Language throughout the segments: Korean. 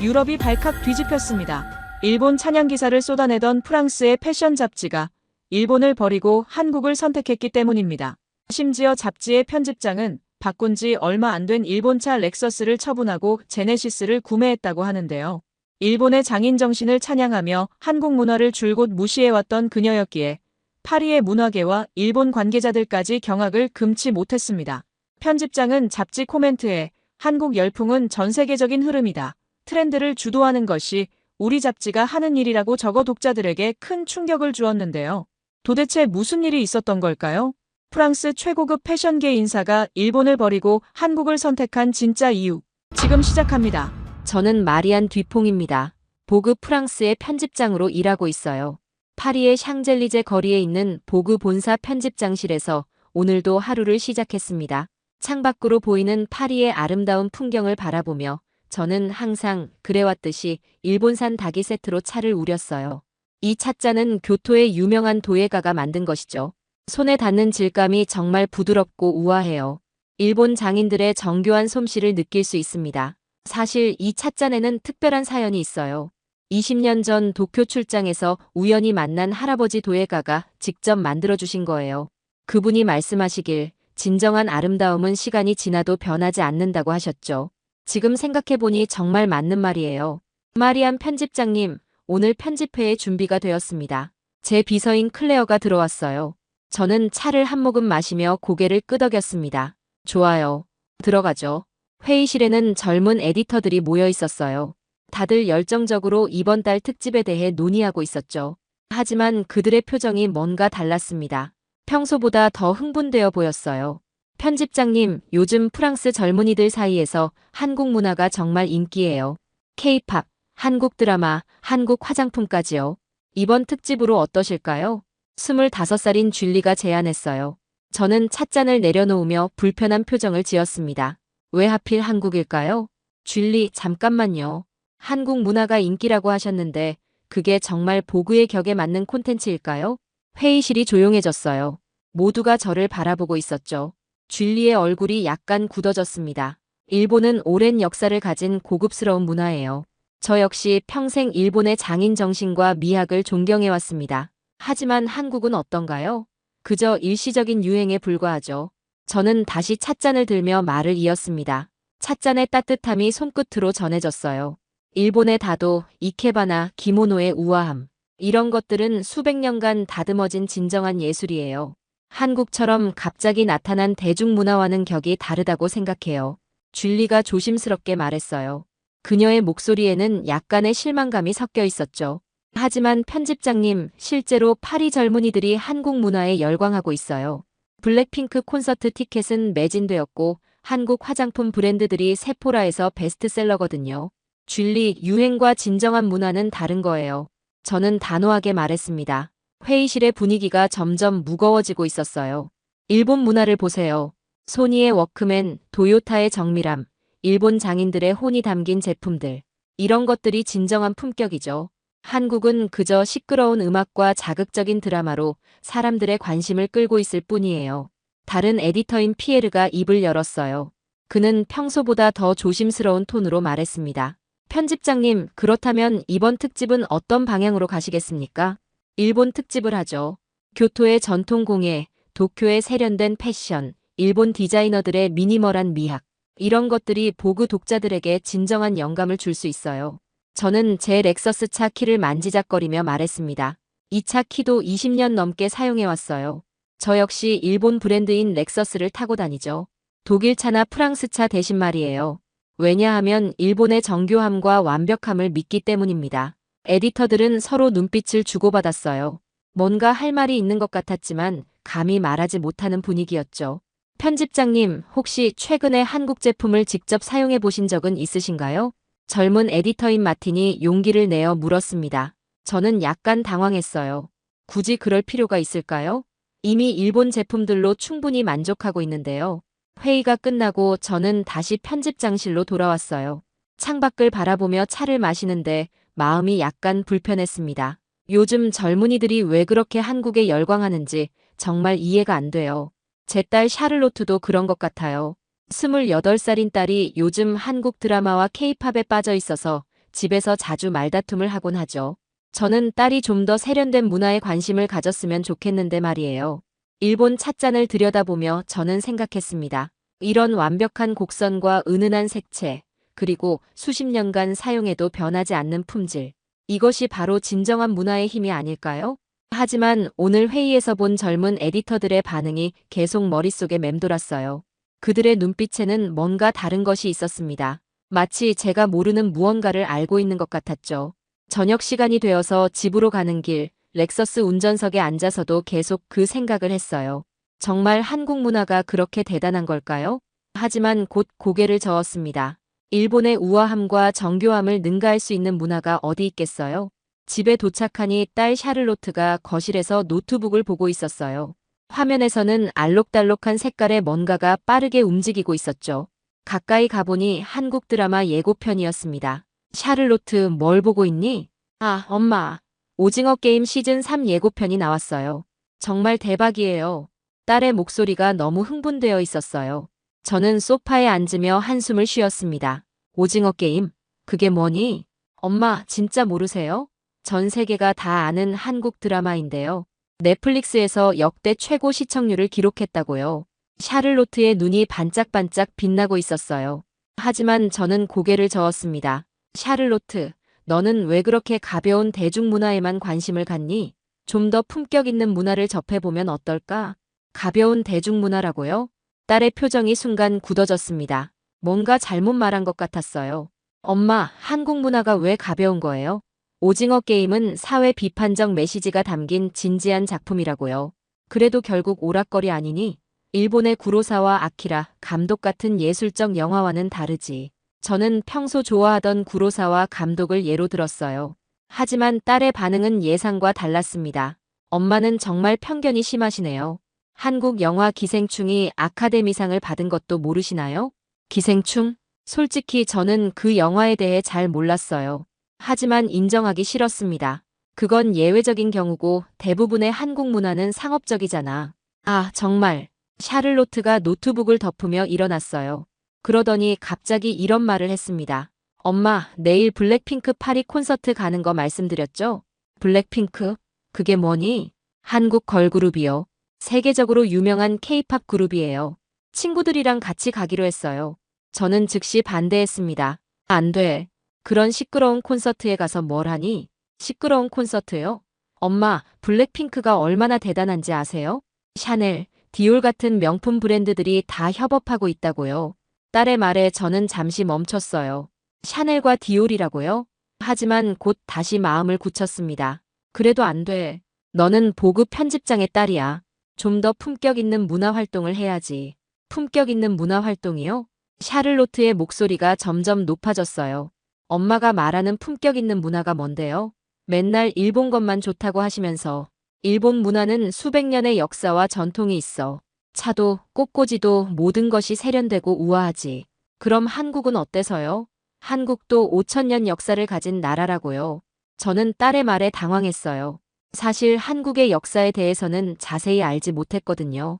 유럽이 발칵 뒤집혔습니다. 일본 찬양 기사를 쏟아내던 프랑스의 패션 잡지가 일본을 버리고 한국을 선택했기 때문입니다. 심지어 잡지의 편집장은 바꾼 지 얼마 안 된 일본차 렉서스를 처분하고 제네시스를 구매했다고 하는데요. 일본의 장인 정신을 찬양하며 한국 문화를 줄곧 무시해왔던 그녀였기에 파리의 문화계와 일본 관계자들까지 경악을 금치 못했습니다. 편집장은 잡지 코멘트에 한국 열풍은 전 세계적인 흐름이다. 트렌드를 주도하는 것이 우리 잡지가 하는 일이라고 적어 독자들에게 큰 충격을 주었는데요. 도대체 무슨 일이 있었던 걸까요? 프랑스 최고급 패션계 인사가 일본을 버리고 한국을 선택한 진짜 이유. 지금 시작합니다. 저는 마리안 뒤퐁입니다. 보그 프랑스의 편집장으로 일하고 있어요. 파리의 샹젤리제 거리에 있는 보그 본사 편집장실에서 오늘도 하루를 시작했습니다. 창밖으로 보이는 파리의 아름다운 풍경을 바라보며 저는 항상 그래왔듯이 일본산 닭이 세트로 차를 우렸어요. 이 찻잔은 교토의 유명한 도예가가 만든 것이죠. 손에 닿는 질감이 정말 부드럽고 우아해요. 일본 장인들의 정교한 솜씨를 느낄 수 있습니다. 사실 이 찻잔에는 특별한 사연이 있어요. 20년 전 도쿄 출장에서 우연히 만난 할아버지 도예가가 직접 만들어주신 거예요. 그분이 말씀하시길 진정한 아름다움은 시간이 지나도 변하지 않는다고 하셨죠. 지금 생각해보니 정말 맞는 말이에요. 마리안 편집장님, 오늘 편집회의 준비가 되었습니다. 제 비서인 클레어가 들어왔어요. 저는 차를 한 모금 마시며 고개를 끄덕였습니다. 좋아요. 들어가죠. 회의실에는 젊은 에디터들이 모여 있었어요. 다들 열정적으로 이번 달 특집에 대해 논의하고 있었죠. 하지만 그들의 표정이 뭔가 달랐습니다. 평소보다 더 흥분되어 보였어요. 편집장님, 요즘 프랑스 젊은이들 사이에서 한국 문화가 정말 인기예요. K-팝, 한국 드라마, 한국 화장품까지요. 이번 특집으로 어떠실까요? 25살인 줄리가 제안했어요. 저는 찻잔을 내려놓으며 불편한 표정을 지었습니다. 왜 하필 한국일까요? 줄리, 잠깐만요. 한국 문화가 인기라고 하셨는데 그게 정말 보그의 격에 맞는 콘텐츠일까요? 회의실이 조용해졌어요. 모두가 저를 바라보고 있었죠. 줄리의 얼굴이 약간 굳어졌습니다. 일본은 오랜 역사를 가진 고급스러운 문화예요. 저 역시 평생 일본의 장인 정신과 미학을 존경해왔습니다. 하지만 한국은 어떤가요? 그저 일시적인 유행에 불과하죠. 저는 다시 찻잔을 들며 말을 이었습니다. 찻잔의 따뜻함이 손끝으로 전해졌어요. 일본의 다도, 이케바나, 기모노의 우아함. 이런 것들은 수백 년간 다듬어진 진정한 예술이에요. 한국처럼 갑자기 나타난 대중문화와는 격이 다르다고 생각해요. 줄리가 조심스럽게 말했어요. 그녀의 목소리에는 약간의 실망감이 섞여 있었죠. 하지만 편집장님, 실제로 파리 젊은이들이 한국 문화에 열광하고 있어요. 블랙핑크 콘서트 티켓은 매진되었고 한국 화장품 브랜드들이 세포라에서 베스트셀러거든요. 줄리, 유행과 진정한 문화는 다른 거예요. 저는 단호하게 말했습니다. 회의실의 분위기가 점점 무거워지고 있었어요. 일본 문화를 보세요. 소니의 워크맨, 도요타의 정밀함, 일본 장인들의 혼이 담긴 제품들. 이런 것들이 진정한 품격이죠. 한국은 그저 시끄러운 음악과 자극적인 드라마로 사람들의 관심을 끌고 있을 뿐이에요. 다른 에디터인 피에르가 입을 열었어요. 그는 평소보다 더 조심스러운 톤으로 말했습니다. 편집장님, 그렇다면 이번 특집은 어떤 방향으로 가시겠습니까? 일본 특집을 하죠. 교토의 전통 공예, 도쿄의 세련된 패션, 일본 디자이너들의 미니멀한 미학. 이런 것들이 보그 독자들에게 진정한 영감을 줄 수 있어요. 저는 제 렉서스 차 키를 만지작거리며 말했습니다. 이 차 키도 20년 넘게 사용해왔어요. 저 역시 일본 브랜드인 렉서스를 타고 다니죠. 독일 차나 프랑스 차 대신 말이에요. 왜냐하면 일본의 정교함과 완벽함을 믿기 때문입니다. 에디터들은 서로 눈빛을 주고받았어요. 뭔가 할 말이 있는 것 같았지만 감히 말하지 못하는 분위기였죠. 편집장님, 혹시 최근에 한국 제품을 직접 사용해 보신 적은 있으신가요? 젊은 에디터인 마틴이 용기를 내어 물었습니다. 저는 약간 당황했어요. 굳이 그럴 필요가 있을까요? 이미 일본 제품들로 충분히 만족하고 있는데요. 회의가 끝나고 저는 다시 편집장실로 돌아왔어요. 창밖을 바라보며 차를 마시는데 마음이 약간 불편했습니다. 요즘 젊은이들이 왜 그렇게 한국에 열광하는지 정말 이해가 안 돼요. 제 딸 샤를로트도 그런 것 같아요. 28살인 딸이 요즘 한국 드라마와 케이팝에 빠져 있어서 집에서 자주 말다툼을 하곤 하죠. 저는 딸이 좀 더 세련된 문화에 관심을 가졌으면 좋겠는데 말이에요. 일본 찻잔을 들여다보며 저는 생각했습니다. 이런 완벽한 곡선과 은은한 색채, 그리고 수십 년간 사용해도 변하지 않는 품질. 이것이 바로 진정한 문화의 힘이 아닐까요? 하지만 오늘 회의에서 본 젊은 에디터들의 반응이 계속 머릿속에 맴돌았어요. 그들의 눈빛에는 뭔가 다른 것이 있었습니다. 마치 제가 모르는 무언가를 알고 있는 것 같았죠. 저녁 시간이 되어서 집으로 가는 길, 렉서스 운전석에 앉아서도 계속 그 생각을 했어요. 정말 한국 문화가 그렇게 대단한 걸까요? 하지만 곧 고개를 저었습니다. 일본의 우아함과 정교함을 능가할 수 있는 문화가 어디 있겠어요? 집에 도착하니 딸 샤를로트가 거실에서 노트북을 보고 있었어요. 화면에서는 알록달록한 색깔의 뭔가가 빠르게 움직이고 있었죠. 가까이 가보니 한국 드라마 예고편이었습니다. 샤를로트, 뭘 보고 있니? 아, 엄마. 오징어 게임 시즌 3 예고편이 나왔어요. 정말 대박이에요. 딸의 목소리가 너무 흥분되어 있었어요. 저는 소파에 앉으며 한숨을 쉬었습니다. 오징어 게임? 그게 뭐니? 엄마, 진짜 모르세요? 전 세계가 다 아는 한국 드라마인데요. 넷플릭스에서 역대 최고 시청률을 기록했다고요. 샤를로트의 눈이 반짝반짝 빛나고 있었어요. 하지만 저는 고개를 저었습니다. 샤를로트, 너는 왜 그렇게 가벼운 대중문화에만 관심을 갖니? 좀 더 품격 있는 문화를 접해보면 어떨까? 가벼운 대중문화라고요? 딸의 표정이 순간 굳어졌습니다. 뭔가 잘못 말한 것 같았어요. 엄마, 한국 문화가 왜 가벼운 거예요? 오징어 게임은 사회 비판적 메시지가 담긴 진지한 작품이라고요. 그래도 결국 오락거리 아니니? 일본의 구로사와 아키라, 감독 같은 예술적 영화와는 다르지. 저는 평소 좋아하던 구로사와 감독을 예로 들었어요. 하지만 딸의 반응은 예상과 달랐습니다. 엄마는 정말 편견이 심하시네요. 한국 영화 기생충이 아카데미상을 받은 것도 모르시나요? 기생충? 솔직히 저는 그 영화에 대해 잘 몰랐어요. 하지만 인정하기 싫었습니다. 그건 예외적인 경우고 대부분의 한국 문화는 상업적이잖아. 아, 정말. 샤를로트가 노트북을 덮으며 일어났어요. 그러더니 갑자기 이런 말을 했습니다. 엄마, 내일 블랙핑크 파리 콘서트 가는 거 말씀드렸죠? 블랙핑크? 그게 뭐니? 한국 걸그룹이요. 세계적으로 유명한 케이팝 그룹이에요. 친구들이랑 같이 가기로 했어요. 저는 즉시 반대했습니다. 안 돼. 그런 시끄러운 콘서트에 가서 뭘 하니? 시끄러운 콘서트요? 엄마, 블랙핑크가 얼마나 대단한지 아세요? 샤넬, 디올 같은 명품 브랜드들이 다 협업하고 있다고요. 딸의 말에 저는 잠시 멈췄어요. 샤넬과 디올이라고요? 하지만 곧 다시 마음을 굳혔습니다. 그래도 안 돼. 너는 보급 편집장의 딸이야. 좀 더 품격 있는 문화 활동을 해야지. 품격 있는 문화 활동이요? 샤를로트의 목소리가 점점 높아졌어요. 엄마가 말하는 품격 있는 문화가 뭔데요? 맨날 일본 것만 좋다고 하시면서 일본 문화는 수백 년의 역사와 전통이 있어. 차도 꽃꽂이도 모든 것이 세련되고 우아하지. 그럼 한국은 어때서요? 한국도 5,000년 역사를 가진 나라라고요. 저는 딸의 말에 당황했어요. 사실 한국의 역사에 대해서는 자세히 알지 못했거든요.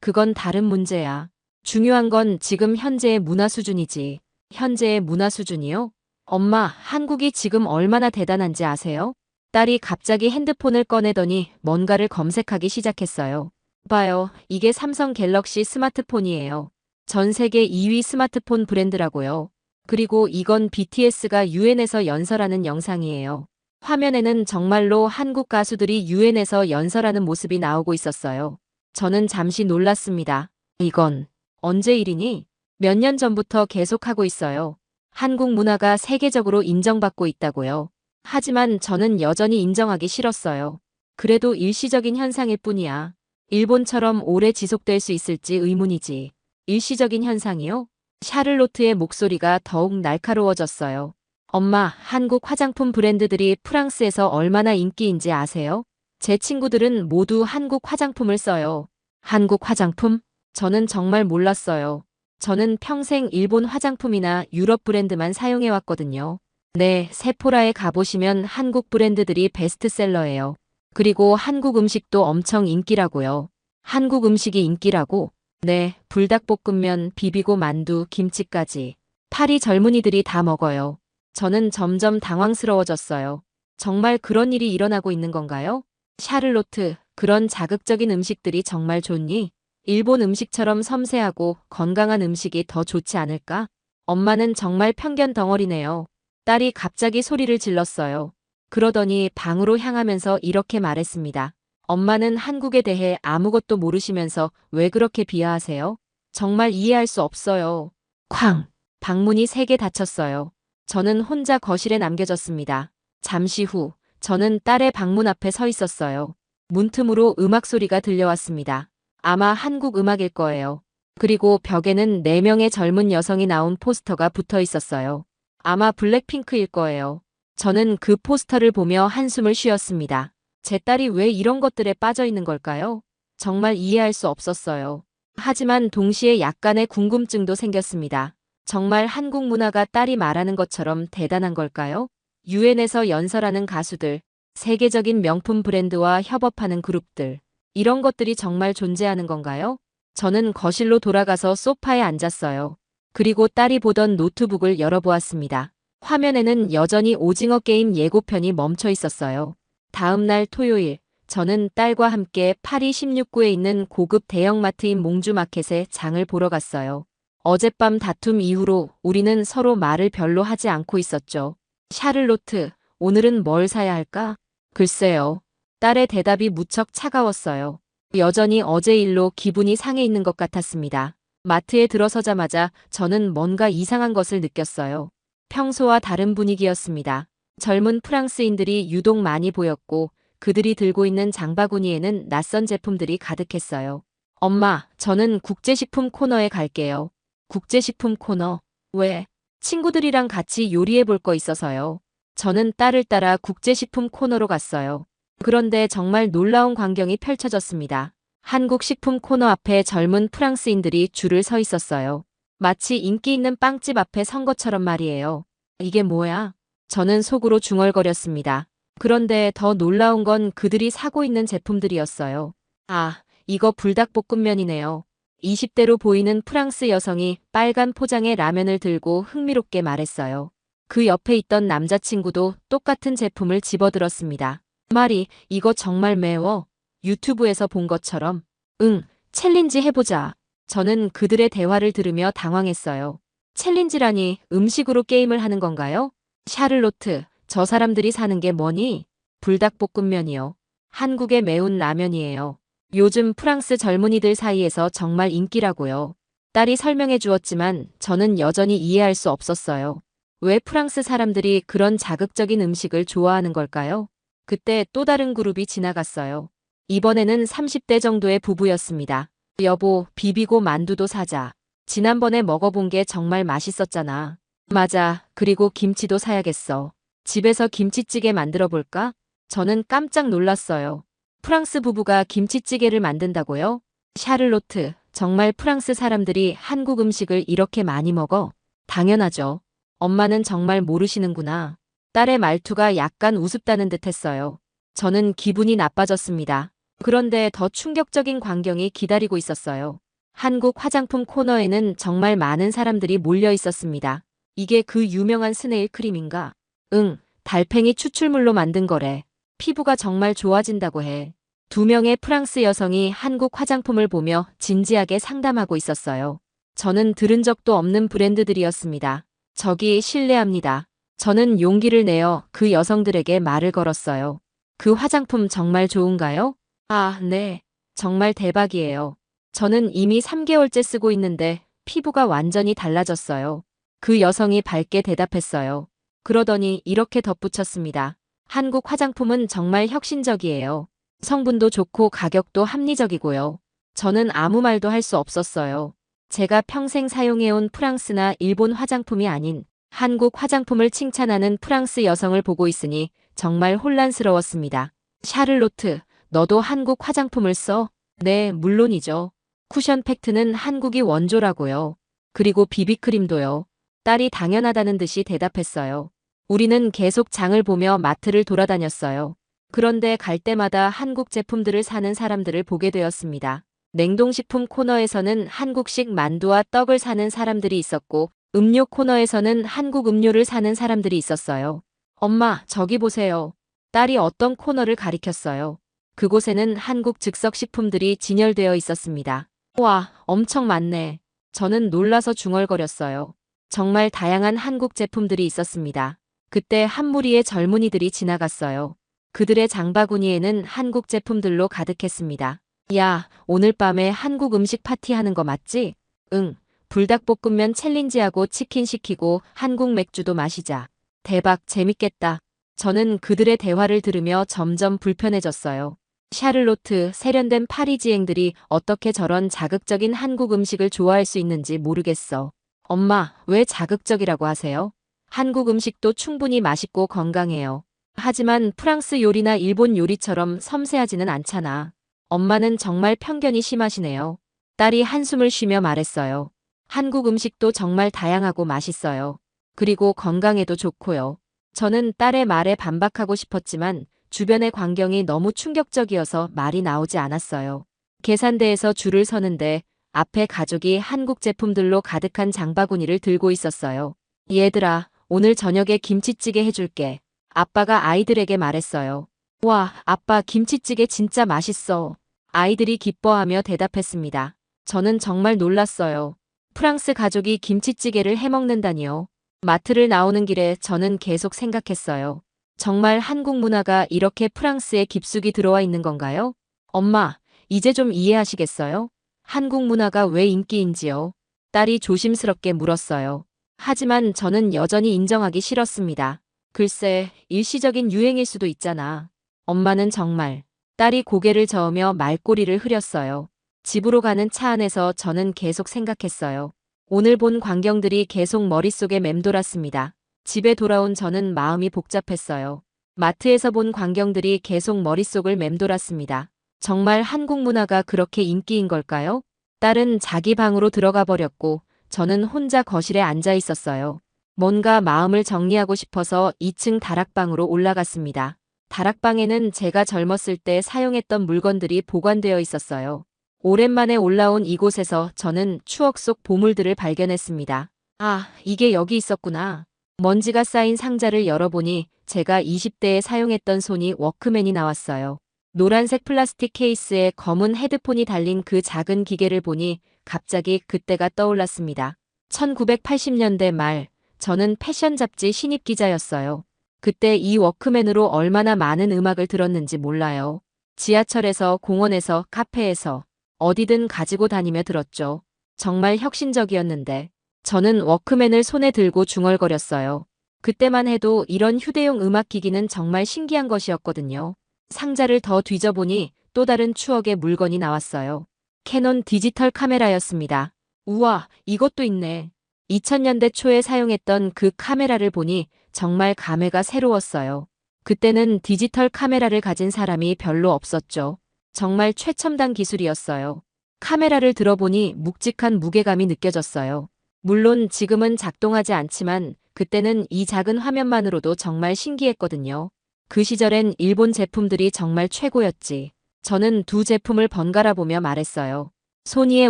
그건 다른 문제야. 중요한 건 지금 현재의 문화 수준이지. 현재의 문화 수준이요? 엄마, 한국이 지금 얼마나 대단한지 아세요? 딸이 갑자기 핸드폰을 꺼내더니 뭔가를 검색하기 시작했어요. 봐요, 이게 삼성 갤럭시 스마트폰이에요. 전 세계 2위 스마트폰 브랜드라고요. 그리고 이건 BTS가 유엔에서 연설하는 영상이에요. 화면에는 정말로 한국 가수들이 유엔에서 연설하는 모습이 나오고 있었어요. 저는 잠시 놀랐습니다. 이건 언제 일이니? 몇 년 전부터 계속하고 있어요. 한국 문화가 세계적으로 인정받고 있다고요. 하지만 저는 여전히 인정하기 싫었어요. 그래도 일시적인 현상일 뿐이야. 일본처럼 오래 지속될 수 있을지 의문이지. 일시적인 현상이요? 샤를로트의 목소리가 더욱 날카로워졌어요. 엄마, 한국 화장품 브랜드들이 프랑스에서 얼마나 인기인지 아세요? 제 친구들은 모두 한국 화장품을 써요. 한국 화장품? 저는 정말 몰랐어요. 저는 평생 일본 화장품이나 유럽 브랜드만 사용해왔거든요. 네, 세포라에 가보시면 한국 브랜드들이 베스트셀러예요. 그리고 한국 음식도 엄청 인기라고요. 한국 음식이 인기라고? 네, 불닭볶음면, 비비고 만두, 김치까지. 파리 젊은이들이 다 먹어요. 저는 점점 당황스러워졌어요. 정말 그런 일이 일어나고 있는 건가요? 샤를로트, 그런 자극적인 음식들이 정말 좋니? 일본 음식처럼 섬세하고 건강한 음식이 더 좋지 않을까? 엄마는 정말 편견 덩어리네요. 딸이 갑자기 소리를 질렀어요. 그러더니 방으로 향하면서 이렇게 말했습니다. 엄마는 한국에 대해 아무것도 모르시면서 왜 그렇게 비하하세요? 정말 이해할 수 없어요. 쾅! 방문이 3개 닫혔어요. 저는 혼자 거실에 남겨졌습니다. 잠시 후, 저는 딸의 방문 앞에 서 있었어요. 문틈으로 음악 소리가 들려왔습니다. 아마 한국 음악일 거예요. 그리고 벽에는 4명의 젊은 여성이 나온 포스터가 붙어 있었어요. 아마 블랙핑크일 거예요. 저는 그 포스터를 보며 한숨을 쉬었습니다. 제 딸이 왜 이런 것들에 빠져 있는 걸까요? 정말 이해할 수 없었어요. 하지만 동시에 약간의 궁금증도 생겼습니다. 정말 한국 문화가 딸이 말하는 것처럼 대단한 걸까요? 유엔에서 연설하는 가수들, 세계적인 명품 브랜드와 협업하는 그룹들, 이런 것들이 정말 존재하는 건가요? 저는 거실로 돌아가서 소파에 앉았어요. 그리고 딸이 보던 노트북을 열어보았습니다. 화면에는 여전히 오징어 게임 예고편이 멈춰 있었어요. 다음 날 토요일, 저는 딸과 함께 파리 16구에 있는 고급 대형마트인 몽주마켓에 장을 보러 갔어요. 어젯밤 다툼 이후로 우리는 서로 말을 별로 하지 않고 있었죠. 샤를로트, 오늘은 뭘 사야 할까? 글쎄요. 딸의 대답이 무척 차가웠어요. 여전히 어제 일로 기분이 상해 있는 것 같았습니다. 마트에 들어서자마자 저는 뭔가 이상한 것을 느꼈어요. 평소와 다른 분위기였습니다. 젊은 프랑스인들이 유독 많이 보였고 그들이 들고 있는 장바구니에는 낯선 제품들이 가득했어요. 엄마, 저는 국제식품 코너에 갈게요. 국제식품 코너? 왜? 친구들이랑 같이 요리해 볼 거 있어서요. 저는 딸을 따라 국제식품 코너로 갔어요. 그런데 정말 놀라운 광경이 펼쳐졌습니다. 한국 식품 코너 앞에 젊은 프랑스인들이 줄을 서 있었어요. 마치 인기 있는 빵집 앞에 선 것처럼 말이에요. 이게 뭐야? 저는 속으로 중얼거렸습니다. 그런데 더 놀라운 건 그들이 사고 있는 제품들이었어요. 아, 이거 불닭볶음면이네요. 20대로 보이는 프랑스 여성이 빨간 포장의 라면을 들고 흥미롭게 말했어요. 그 옆에 있던 남자친구도 똑같은 제품을 집어들었습니다. 말이, 이거 정말 매워. 유튜브에서 본 것처럼. 응, 챌린지 해보자. 저는 그들의 대화를 들으며 당황했어요. 챌린지라니 음식으로 게임을 하는 건가요? 샤를로트, 저 사람들이 사는 게 뭐니? 불닭볶음면이요. 한국의 매운 라면이에요. 요즘 프랑스 젊은이들 사이에서 정말 인기라고요. 딸이 설명해 주었지만 저는 여전히 이해할 수 없었어요. 왜 프랑스 사람들이 그런 자극적인 음식을 좋아하는 걸까요? 그때 또 다른 그룹이 지나갔어요. 이번에는 30대 정도의 부부였습니다. 여보, 비비고 만두도 사자. 지난번에 먹어본 게 정말 맛있었잖아. 맞아. 그리고 김치도 사야겠어. 집에서 김치찌개 만들어 볼까? 저는 깜짝 놀랐어요. 프랑스 부부가 김치찌개를 만든다고요? 샤를로트, 정말 프랑스 사람들이 한국 음식을 이렇게 많이 먹어? 당연하죠. 엄마는 정말 모르시는구나. 딸의 말투가 약간 우습다는 듯 했어요. 저는 기분이 나빠졌습니다. 그런데 더 충격적인 광경이 기다리고 있었어요. 한국 화장품 코너에는 정말 많은 사람들이 몰려 있었습니다. 이게 그 유명한 스네일 크림인가? 응, 달팽이 추출물로 만든 거래. 피부가 정말 좋아진다고 해. 2명의 프랑스 여성이 한국 화장품을 보며 진지하게 상담하고 있었어요. 저는 들은 적도 없는 브랜드들이었습니다. 저기 실례합니다. 저는 용기를 내어 그 여성들에게 말을 걸었어요. 그 화장품 정말 좋은가요? 아, 네. 정말 대박이에요. 저는 이미 3개월째 쓰고 있는데 피부가 완전히 달라졌어요. 그 여성이 밝게 대답했어요. 그러더니 이렇게 덧붙였습니다. 한국 화장품은 정말 혁신적이에요. 성분도 좋고 가격도 합리적이고요. 저는 아무 말도 할 수 없었어요. 제가 평생 사용해온 프랑스나 일본 화장품이 아닌 한국 화장품을 칭찬하는 프랑스 여성을 보고 있으니 정말 혼란스러웠습니다. 샤를로트, 너도 한국 화장품을 써? 네, 물론이죠. 쿠션 팩트는 한국이 원조라고요. 그리고 비비크림도요. 딸이 당연하다는 듯이 대답했어요. 우리는 계속 장을 보며 마트를 돌아다녔어요. 그런데 갈 때마다 한국 제품들을 사는 사람들을 보게 되었습니다. 냉동식품 코너에서는 한국식 만두와 떡을 사는 사람들이 있었고 음료 코너에서는 한국 음료를 사는 사람들이 있었어요. 엄마, 저기 보세요. 딸이 어떤 코너를 가리켰어요. 그곳에는 한국 즉석 식품들이 진열되어 있었습니다. 와, 엄청 많네. 저는 놀라서 중얼거렸어요. 정말 다양한 한국 제품들이 있었습니다. 그때 한 무리의 젊은이들이 지나갔어요. 그들의 장바구니에는 한국 제품들로 가득했습니다. 야, 오늘 밤에 한국 음식 파티하는 거 맞지? 응. 불닭볶음면 챌린지하고 치킨 시키고 한국 맥주도 마시자. 대박, 재밌겠다. 저는 그들의 대화를 들으며 점점 불편해졌어요. 샤를로트, 세련된 파리지앵들이 어떻게 저런 자극적인 한국 음식을 좋아할 수 있는지 모르겠어. 엄마, 왜 자극적이라고 하세요? 한국 음식도 충분히 맛있고 건강해요. 하지만 프랑스 요리나 일본 요리처럼 섬세하지는 않잖아. 엄마는 정말 편견이 심하시네요. 딸이 한숨을 쉬며 말했어요. 한국 음식도 정말 다양하고 맛있어요. 그리고 건강에도 좋고요. 저는 딸의 말에 반박하고 싶었지만 주변의 광경이 너무 충격적이어서 말이 나오지 않았어요. 계산대에서 줄을 서는데 앞에 가족이 한국 제품들로 가득한 장바구니를 들고 있었어요. 얘들아, 오늘 저녁에 김치찌개 해줄게. 아빠가 아이들에게 말했어요. 와, 아빠 김치찌개 진짜 맛있어. 아이들이 기뻐하며 대답했습니다. 저는 정말 놀랐어요. 프랑스 가족이 김치찌개를 해먹는다니요. 마트를 나오는 길에 저는 계속 생각했어요. 정말 한국 문화가 이렇게 프랑스에 깊숙이 들어와 있는 건가요? 엄마, 이제 좀 이해하시겠어요? 한국 문화가 왜 인기인지요? 딸이 조심스럽게 물었어요. 하지만 저는 여전히 인정하기 싫었습니다. 글쎄, 일시적인 유행일 수도 있잖아. 엄마는 정말. 딸이 고개를 저으며 말꼬리를 흐렸어요. 집으로 가는 차 안에서 저는 계속 생각했어요. 오늘 본 광경들이 계속 머릿속에 맴돌았습니다. 집에 돌아온 저는 마음이 복잡했어요. 마트에서 본 광경들이 계속 머릿속을 맴돌았습니다. 정말 한국 문화가 그렇게 인기인 걸까요? 딸은 자기 방으로 들어가 버렸고 저는 혼자 거실에 앉아 있었어요. 뭔가 마음을 정리하고 싶어서 2층 다락방으로 올라갔습니다. 다락방에는 제가 젊었을 때 사용했던 물건들이 보관되어 있었어요. 오랜만에 올라온 이곳에서 저는 추억 속 보물들을 발견했습니다. 아, 이게 여기 있었구나. 먼지가 쌓인 상자를 열어보니 제가 20대에 사용했던 소니 워크맨이 나왔어요. 노란색 플라스틱 케이스에 검은 헤드폰이 달린 그 작은 기계를 보니 갑자기 그때가 떠올랐습니다. 1980년대 말, 저는 패션 잡지 신입 기자였어요. 그때 이 워크맨으로 얼마나 많은 음악을 들었는지 몰라요. 지하철에서, 공원에서, 카페에서 어디든 가지고 다니며 들었죠. 정말 혁신적이었는데 저는 워크맨을 손에 들고 중얼거렸어요. 그때만 해도 이런 휴대용 음악기기는 정말 신기한 것이었거든요. 상자를 더 뒤져보니 또 다른 추억의 물건이 나왔어요. 캐논 디지털 카메라였습니다. 우와, 이것도 있네. 2000년대 초에 사용했던 그 카메라를 보니 정말 감회가 새로웠어요. 그때는 디지털 카메라를 가진 사람이 별로 없었죠. 정말 최첨단 기술이었어요. 카메라를 들어보니 묵직한 무게감이 느껴졌어요. 물론 지금은 작동하지 않지만 그때는 이 작은 화면만으로도 정말 신기했거든요. 그 시절엔 일본 제품들이 정말 최고였지. 저는 두 제품을 번갈아 보며 말했어요. 소니의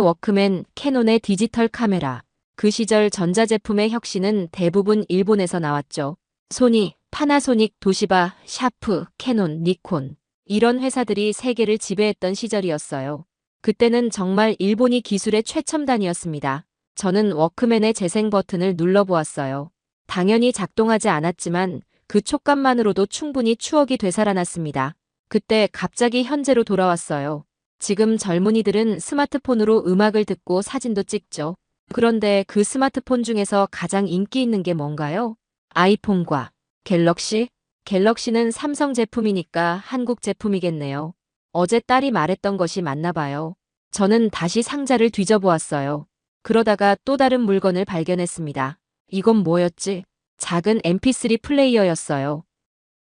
워크맨, 캐논의 디지털 카메라. 그 시절 전자제품의 혁신은 대부분 일본에서 나왔죠. 소니, 파나소닉, 도시바, 샤프, 캐논, 니콘. 이런 회사들이 세계를 지배했던 시절이었어요. 그때는 정말 일본이 기술의 최첨단이었습니다. 저는 워크맨의 재생 버튼을 눌러보았어요. 당연히 작동하지 않았지만 그 촉감만으로도 충분히 추억이 되살아났습니다. 그때 갑자기 현재로 돌아왔어요. 지금 젊은이들은 스마트폰으로 음악을 듣고 사진도 찍죠. 그런데 그 스마트폰 중에서 가장 인기 있는 게 뭔가요? 아이폰과 갤럭시? 갤럭시는 삼성 제품이니까 한국 제품이겠네요. 어제 딸이 말했던 것이 맞나 봐요. 저는 다시 상자를 뒤져보았어요. 그러다가 또 다른 물건을 발견했습니다. 이건 뭐였지? 작은 mp3 플레이어였어요.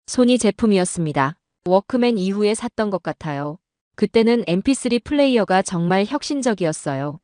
소니 제품이었습니다. 워크맨 이후에 샀던 것 같아요. 그때는 mp3 플레이어가 정말 혁신적이었어요.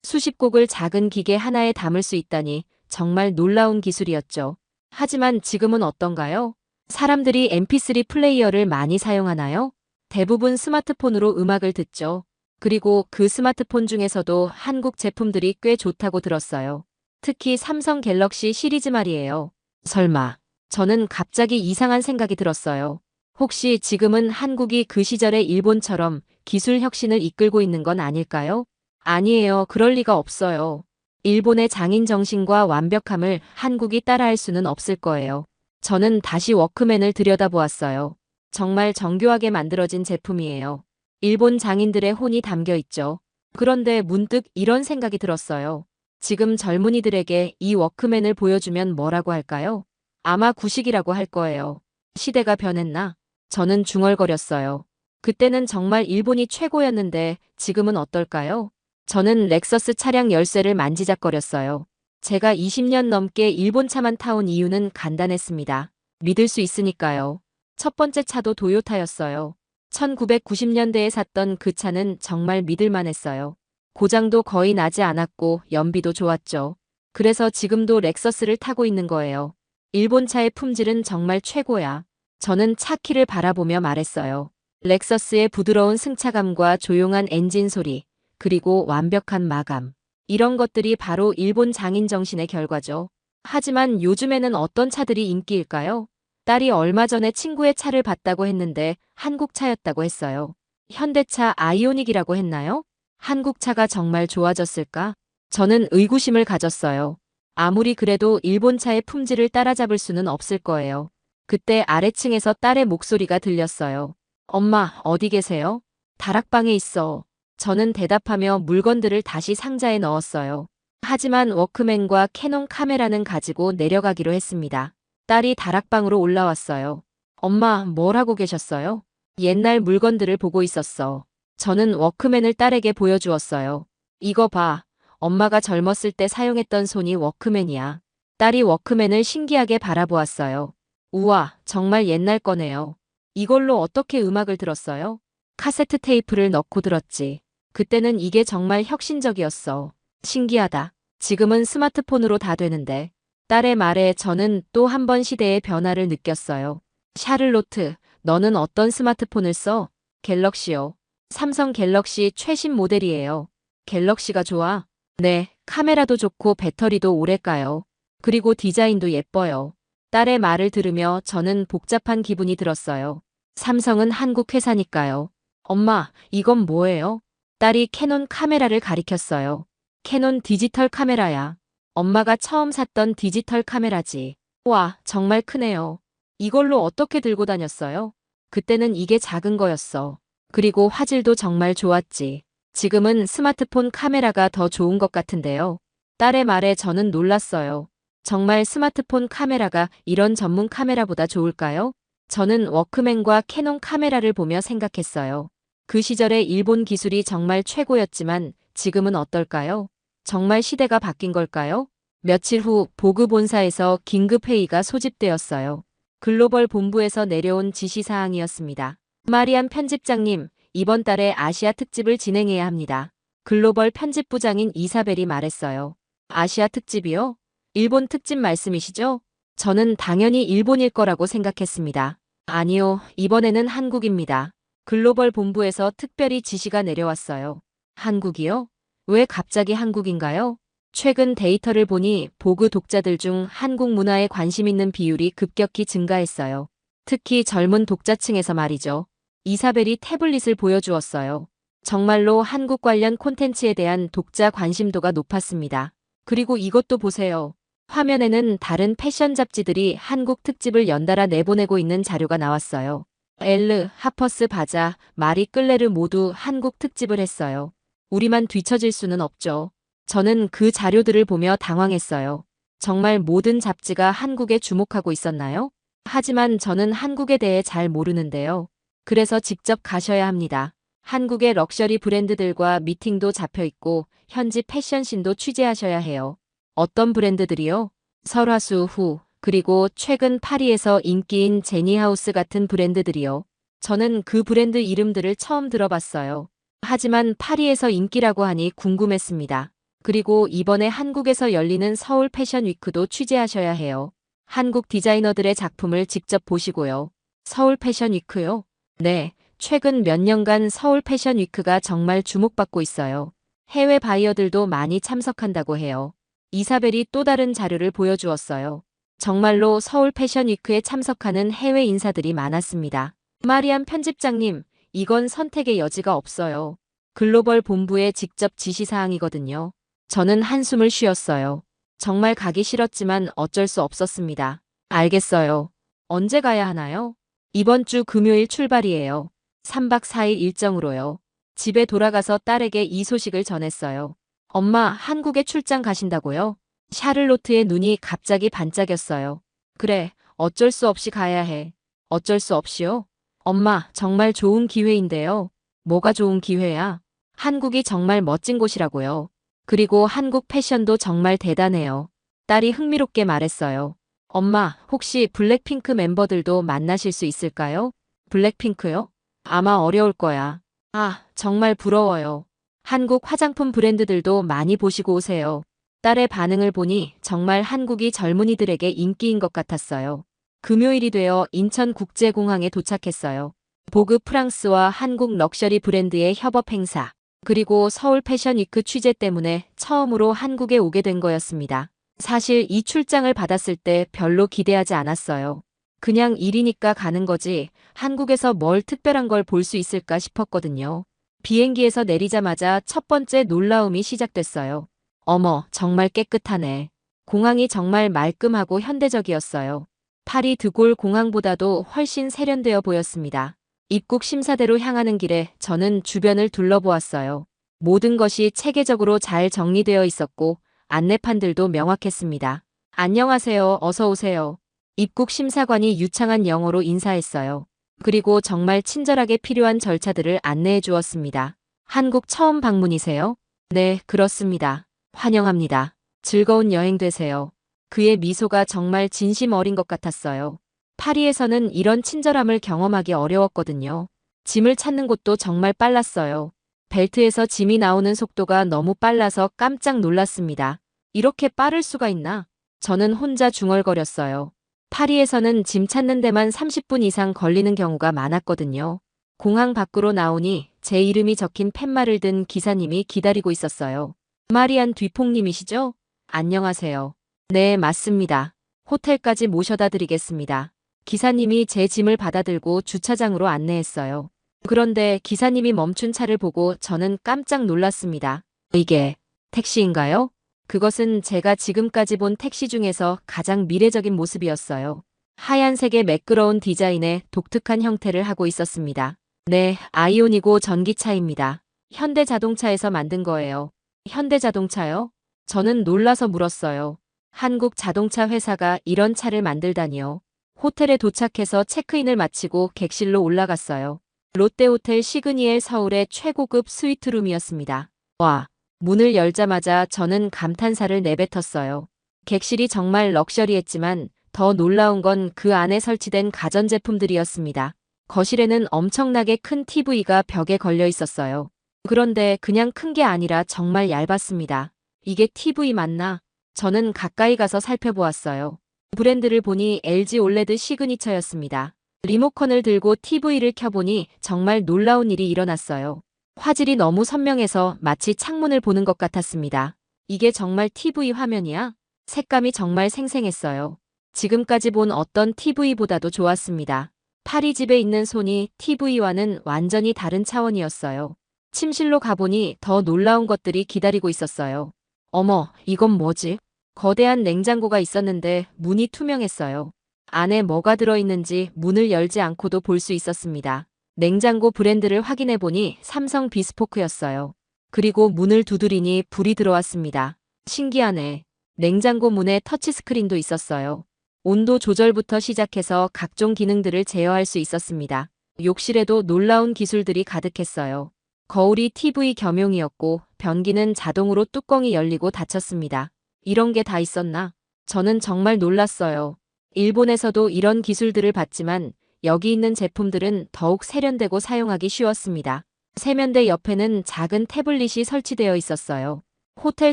수십 곡을 작은 기계 하나에 담을 수 있다니 정말 놀라운 기술이었죠. 하지만 지금은 어떤가요? 사람들이 mp3 플레이어를 많이 사용하나요? 대부분 스마트폰으로 음악을 듣죠. 그리고 그 스마트폰 중에서도 한국 제품들이 꽤 좋다고 들었어요. 특히 삼성 갤럭시 시리즈 말이에요. 설마. 저는 갑자기 이상한 생각이 들었어요. 혹시 지금은 한국이 그 시절의 일본처럼 기술 혁신을 이끌고 있는 건 아닐까요? 아니에요. 그럴 리가 없어요. 일본의 장인 정신과 완벽함을 한국이 따라할 수는 없을 거예요. 저는 다시 워크맨을 들여다보았어요. 정말 정교하게 만들어진 제품이에요. 일본 장인들의 혼이 담겨 있죠. 그런데 문득 이런 생각이 들었어요. 지금 젊은이들에게 이 워크맨을 보여주면 뭐라고 할까요? 아마 구식이라고 할 거예요. 시대가 변했나? 저는 중얼거렸어요. 그때는 정말 일본이 최고였는데 지금은 어떨까요? 저는 렉서스 차량 열쇠를 만지작거렸어요. 제가 20년 넘게 일본 차만 타온 이유는 간단했습니다. 믿을 수 있으니까요. 첫 번째 차도 도요타였어요. 1990년대에 샀던 그 차는 정말 믿을만 했어요. 고장도 거의 나지 않았고 연비도 좋았죠. 그래서 지금도 렉서스를 타고 있는 거예요. 일본 차의 품질은 정말 최고야. 저는 차 키를 바라보며 말했어요. 렉서스의 부드러운 승차감과 조용한 엔진 소리, 그리고 완벽한 마감. 이런 것들이 바로 일본 장인 정신의 결과죠. 하지만 요즘에는 어떤 차들이 인기일까요? 딸이 얼마 전에 친구의 차를 봤다고 했는데 한국 차였다고 했어요. 현대차 아이오닉이라고 했나요? 한국 차가 정말 좋아졌을까? 저는 의구심을 가졌어요. 아무리 그래도 일본 차의 품질을 따라잡을 수는 없을 거예요. 그때 아래층에서 딸의 목소리가 들렸어요. 엄마, 어디 계세요? 다락방에 있어. 저는 대답하며 물건들을 다시 상자에 넣었어요. 하지만 워크맨과 캐논 카메라는 가지고 내려가기로 했습니다. 딸이 다락방으로 올라왔어요. 엄마, 뭘 하고 계셨어요? 옛날 물건들을 보고 있었어. 저는 워크맨을 딸에게 보여주었어요. 이거 봐. 엄마가 젊었을 때 사용했던 소니 워크맨이야. 딸이 워크맨을 신기하게 바라보았어요. 우와, 정말 옛날 거네요. 이걸로 어떻게 음악을 들었어요? 카세트 테이프를 넣고 들었지. 그때는 이게 정말 혁신적이었어. 신기하다. 지금은 스마트폰으로 다 되는데. 딸의 말에 저는 또 한 번 시대의 변화를 느꼈어요. 샤를로트, 너는 어떤 스마트폰을 써? 갤럭시요. 삼성 갤럭시 최신 모델이에요. 갤럭시가 좋아? 네, 카메라도 좋고 배터리도 오래 가요. 그리고 디자인도 예뻐요. 딸의 말을 들으며 저는 복잡한 기분이 들었어요. 삼성은 한국 회사니까요. 엄마, 이건 뭐예요? 딸이 캐논 카메라를 가리켰어요. 캐논 디지털 카메라야. 엄마가 처음 샀던 디지털 카메라지. 와, 정말 크네요. 이걸로 어떻게 들고 다녔어요? 그때는 이게 작은 거였어. 그리고 화질도 정말 좋았지. 지금은 스마트폰 카메라가 더 좋은 것 같은데요. 딸의 말에 저는 놀랐어요. 정말 스마트폰 카메라가 이런 전문 카메라보다 좋을까요? 저는 워크맨과 캐논 카메라를 보며 생각했어요. 그 시절의 일본 기술이 정말 최고였지만 지금은 어떨까요? 정말 시대가 바뀐 걸까요? 며칠 후 보그 본사에서 긴급회의가 소집되었어요. 글로벌 본부에서 내려온 지시사항이었습니다. 마리안 편집장님, 이번 달에 아시아 특집을 진행해야 합니다. 글로벌 편집부장인 이사벨이 말했어요. 아시아 특집이요? 일본 특집 말씀이시죠? 저는 당연히 일본일 거라고 생각했습니다. 아니요, 이번에는 한국입니다. 글로벌 본부에서 특별히 지시가 내려왔어요. 한국이요? 왜 갑자기 한국인가요? 최근 데이터를 보니 보그 독자들 중 한국 문화에 관심 있는 비율이 급격히 증가했어요. 특히 젊은 독자층에서 말이죠. 이사벨이 태블릿을 보여주었어요. 정말로 한국 관련 콘텐츠에 대한 독자 관심도가 높았습니다. 그리고 이것도 보세요. 화면에는 다른 패션 잡지들이 한국 특집을 연달아 내보내고 있는 자료가 나왔어요. 엘르, 하퍼스 바자, 마리 끌레르 모두 한국 특집을 했어요. 우리만 뒤처질 수는 없죠. 저는 그 자료들을 보며 당황했어요. 정말 모든 잡지가 한국에 주목하고 있었나요? 하지만 저는 한국에 대해 잘 모르는데요. 그래서 직접 가셔야 합니다. 한국의 럭셔리 브랜드들과 미팅도 잡혀 있고 현지 패션신도 취재하셔야 해요. 어떤 브랜드들이요? 설화수 후, 그리고 최근 파리에서 인기인 제니하우스 같은 브랜드들이요. 저는 그 브랜드 이름들을 처음 들어봤어요. 하지만 파리에서 인기라고 하니 궁금했습니다. 그리고 이번에 한국에서 열리는 서울 패션 위크도 취재하셔야 해요. 한국 디자이너들의 작품을 직접 보시고요. 서울 패션 위크요? 네, 최근 몇 년간 서울 패션 위크가 정말 주목받고 있어요. 해외 바이어들도 많이 참석한다고 해요. 이사벨이 또 다른 자료를 보여주었어요. 정말로 서울 패션위크에 참석하는 해외 인사들이 많았습니다. 마리안 편집장님, 이건 선택의 여지가 없어요. 글로벌 본부의 직접 지시사항이거든요. 저는 한숨을 쉬었어요. 정말 가기 싫었지만 어쩔 수 없었습니다. 알겠어요. 언제 가야 하나요? 이번 주 금요일 출발이에요. 3박 4일 일정으로요. 집에 돌아가서 딸에게 이 소식을 전했어요. 엄마, 한국에 출장 가신다고요? 샤를로트의 눈이 갑자기 반짝였어요. 그래, 어쩔 수 없이 가야 해. 어쩔 수 없이요? 엄마, 정말 좋은 기회인데요. 뭐가 좋은 기회야? 한국이 정말 멋진 곳이라고요. 그리고 한국 패션도 정말 대단해요. 딸이 흥미롭게 말했어요. 엄마, 혹시 블랙핑크 멤버들도 만나실 수 있을까요? 블랙핑크요? 아마 어려울 거야. 아, 정말 부러워요. 한국 화장품 브랜드들도 많이 보시고 오세요. 딸의 반응을 보니 정말 한국이 젊은이들에게 인기인 것 같았어요. 금요일이 되어 인천국제공항에 도착했어요. 보그 프랑스와 한국 럭셔리 브랜드의 협업 행사, 그리고 서울 패션위크 취재 때문에 처음으로 한국에 오게 된 거였습니다. 사실 이 출장을 받았을 때 별로 기대하지 않았어요. 그냥 일이니까 가는 거지 한국에서 뭘 특별한 걸 볼 수 있을까 싶었거든요. 비행기에서 내리자마자 첫 번째 놀라움이 시작됐어요. 어머, 정말 깨끗하네. 공항이 정말 말끔하고 현대적이었어요. 파리 드골 공항보다도 훨씬 세련되어 보였습니다. 입국 심사대로 향하는 길에 저는 주변을 둘러보았어요. 모든 것이 체계적으로 잘 정리되어 있었고 안내판들도 명확했습니다. 안녕하세요, 어서 오세요. 입국 심사관이 유창한 영어로 인사했어요. 그리고 정말 친절하게 필요한 절차들을 안내해 주었습니다. 한국 처음 방문이세요? 네, 그렇습니다. 환영합니다. 즐거운 여행 되세요. 그의 미소가 정말 진심 어린 것 같았어요. 파리에서는 이런 친절함을 경험하기 어려웠거든요. 짐을 찾는 곳도 정말 빨랐어요. 벨트에서 짐이 나오는 속도가 너무 빨라서 깜짝 놀랐습니다. 이렇게 빠를 수가 있나? 저는 혼자 중얼거렸어요. 파리에서는 짐 찾는 데만 30분 이상 걸리는 경우가 많았거든요. 공항 밖으로 나오니 제 이름이 적힌 팻말을 든 기사님이 기다리고 있었어요. 마리안 뒤퐁님이시죠? 안녕하세요. 네, 맞습니다. 호텔까지 모셔다 드리겠습니다. 기사님이 제 짐을 받아들고 주차장으로 안내했어요. 그런데 기사님이 멈춘 차를 보고 저는 깜짝 놀랐습니다. 이게 택시인가요? 그것은 제가 지금까지 본 택시 중에서 가장 미래적인 모습이었어요. 하얀색의 매끄러운 디자인에 독특한 형태를 하고 있었습니다. 네, 아이오니고 전기차입니다. 현대자동차에서 만든 거예요. 현대자동차요? 저는 놀라서 물었어요. 한국 자동차 회사가 이런 차를 만들다니요. 호텔에 도착해서 체크인을 마치고 객실로 올라갔어요. 롯데호텔 시그니엘 서울의 최고급 스위트룸이었습니다. 와, 문을 열자마자 저는 감탄사를 내뱉었어요. 객실이 정말 럭셔리했지만 더 놀라운 건 그 안에 설치된 가전제품들이었습니다. 거실에는 엄청나게 큰 TV가 벽에 걸려 있었어요. 그런데 그냥 큰 게 아니라 정말 얇았습니다. 이게 TV 맞나? 저는 가까이 가서 살펴보았어요. 브랜드를 보니 LG 올레드 시그니처였습니다. 리모컨을 들고 TV를 켜보니 정말 놀라운 일이 일어났어요. 화질이 너무 선명해서 마치 창문을 보는 것 같았습니다. 이게 정말 TV 화면이야? 색감이 정말 생생했어요. 지금까지 본 어떤 TV보다도 좋았습니다. 파리 집에 있는 소니 TV와는 완전히 다른 차원이었어요. 침실로 가보니 더 놀라운 것들이 기다리고 있었어요. 어머, 이건 뭐지? 거대한 냉장고가 있었는데 문이 투명했어요. 안에 뭐가 들어있는지 문을 열지 않고도 볼 수 있었습니다. 냉장고 브랜드를 확인해보니 삼성 비스포크였어요. 그리고 문을 두드리니 불이 들어왔습니다. 신기하네. 냉장고 문에 터치스크린도 있었어요. 온도 조절부터 시작해서 각종 기능들을 제어할 수 있었습니다. 욕실에도 놀라운 기술들이 가득했어요. 거울이 TV 겸용이었고 변기는 자동으로 뚜껑이 열리고 닫혔습니다. 이런 게 다 있었나? 저는 정말 놀랐어요. 일본에서도 이런 기술들을 봤지만 여기 있는 제품들은 더욱 세련되고 사용하기 쉬웠습니다. 세면대 옆에는 작은 태블릿이 설치되어 있었어요. 호텔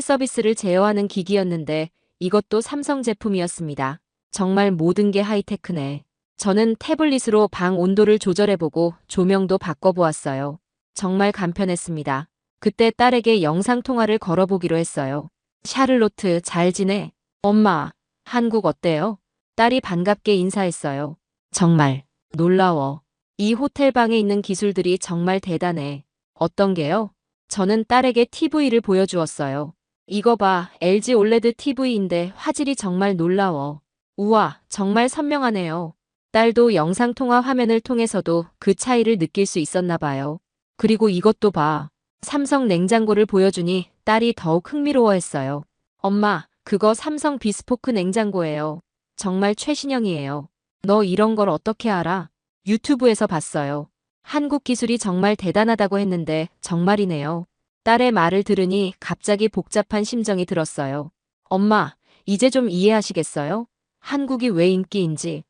서비스를 제어하는 기기였는데 이것도 삼성 제품이었습니다. 정말 모든 게 하이테크네. 저는 태블릿으로 방 온도를 조절해보고 조명도 바꿔보았어요. 정말 간편했습니다. 그때 딸에게 영상통화를 걸어보기로 했어요. 샤를로트, 잘 지내? 엄마, 한국 어때요? 딸이 반갑게 인사했어요. 정말 놀라워. 이 호텔 방에 있는 기술들이 정말 대단해. 어떤 게요? 저는 딸에게 TV를 보여주었어요. 이거 봐, LG 올레드 TV인데 화질이 정말 놀라워. 우와, 정말 선명하네요. 딸도 영상통화 화면을 통해서도 그 차이를 느낄 수 있었나 봐요. 그리고 이것도 봐. 삼성 냉장고를 보여주니 딸이 더욱 흥미로워했어요. 엄마, 그거 삼성 비스포크 냉장고예요. 정말 최신형이에요. 너 이런 걸 어떻게 알아? 유튜브에서 봤어요. 한국 기술이 정말 대단하다고 했는데 정말이네요. 딸의 말을 들으니 갑자기 복잡한 심정이 들었어요. 엄마, 이제 좀 이해하시겠어요? 한국이 왜 인기인지.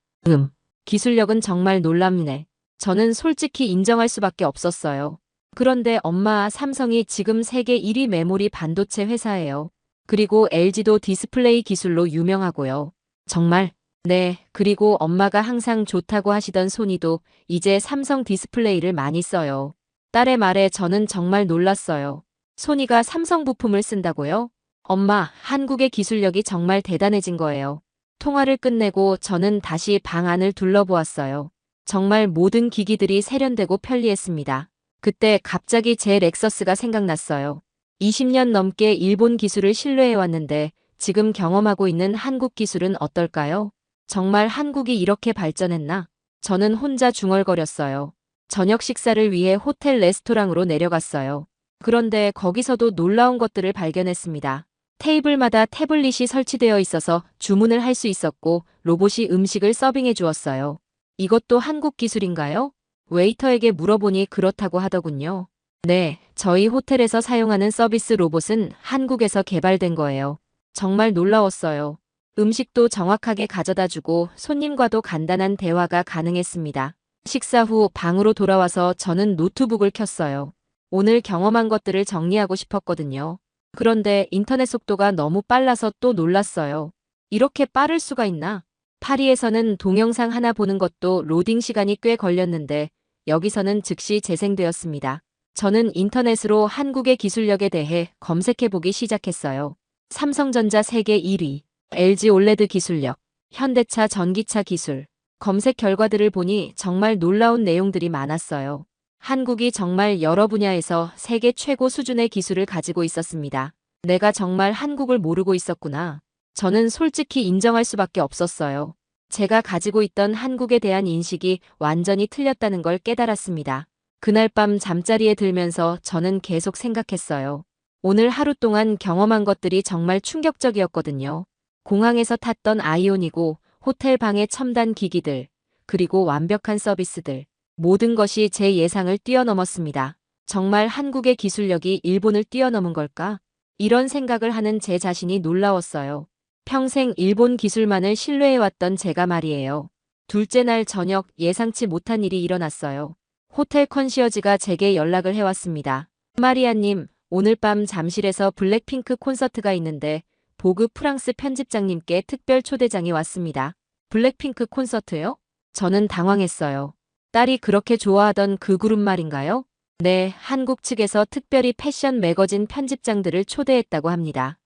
기술력은 정말 놀랍네. 저는 솔직히 인정할 수밖에 없었어요. 그런데 엄마, 삼성이 지금 세계 1위 메모리 반도체 회사예요. 그리고 LG도 디스플레이 기술로 유명하고요. 정말? 네, 그리고 엄마가 항상 좋다고 하시던 소니도 이제 삼성 디스플레이를 많이 써요. 딸의 말에 저는 정말 놀랐어요. 소니가 삼성 부품을 쓴다고요? 엄마, 한국의 기술력이 정말 대단해진 거예요. 통화를 끝내고 저는 다시 방 안을 둘러보았어요. 정말 모든 기기들이 세련되고 편리했습니다. 그때 갑자기 제 렉서스가 생각났어요. 20년 넘게 일본 기술을 신뢰해왔는데 지금 경험하고 있는 한국 기술은 어떨까요? 정말 한국이 이렇게 발전했나? 저는 혼자 중얼거렸어요. 저녁 식사를 위해 호텔 레스토랑으로 내려갔어요. 그런데 거기서도 놀라운 것들을 발견했습니다. 테이블마다 태블릿이 설치되어 있어서 주문을 할 수 있었고 로봇이 음식을 서빙해 주었어요. 이것도 한국 기술인가요? 웨이터에게 물어보니 그렇다고 하더군요. 네, 저희 호텔에서 사용하는 서비스 로봇은 한국에서 개발된 거예요. 정말 놀라웠어요. 음식도 정확하게 가져다 주고 손님과도 간단한 대화가 가능했습니다. 식사 후 방으로 돌아와서 저는 노트북을 켰어요. 오늘 경험한 것들을 정리하고 싶었거든요. 그런데 인터넷 속도가 너무 빨라서 또 놀랐어요. 이렇게 빠를 수가 있나? 파리에서는 동영상 하나 보는 것도 로딩 시간이 꽤 걸렸는데 여기서는 즉시 재생되었습니다. 저는 인터넷으로 한국의 기술력에 대해 검색해보기 시작했어요. 삼성전자 세계 1위, LG 올레드 기술력, 현대차 전기차 기술. 검색 결과들을 보니 정말 놀라운 내용들이 많았어요. 한국이 정말 여러 분야에서 세계 최고 수준의 기술을 가지고 있었습니다. 내가 정말 한국을 모르고 있었구나. 저는 솔직히 인정할 수밖에 없었어요. 제가 가지고 있던 한국에 대한 인식이 완전히 틀렸다는 걸 깨달았습니다. 그날 밤 잠자리에 들면서 저는 계속 생각했어요. 오늘 하루 동안 경험한 것들이 정말 충격적이었거든요. 공항에서 탔던 아이온이고 호텔 방의 첨단 기기들, 그리고 완벽한 서비스들. 모든 것이 제 예상을 뛰어넘었습니다. 정말 한국의 기술력이 일본을 뛰어넘은 걸까? 이런 생각을 하는 제 자신이 놀라웠어요. 평생 일본 기술만을 신뢰해왔던 제가 말이에요. 둘째 날 저녁 예상치 못한 일이 일어났어요. 호텔 컨시어지가 제게 연락을 해왔습니다. 마리아님, 오늘 밤 잠실에서 블랙핑크 콘서트가 있는데 보그 프랑스 편집장님께 특별 초대장이 왔습니다. 블랙핑크 콘서트요? 저는 당황했어요. 딸이 그렇게 좋아하던 그 그룹 말인가요? 네, 한국 측에서 특별히 패션 매거진 편집장들을 초대했다고 합니다.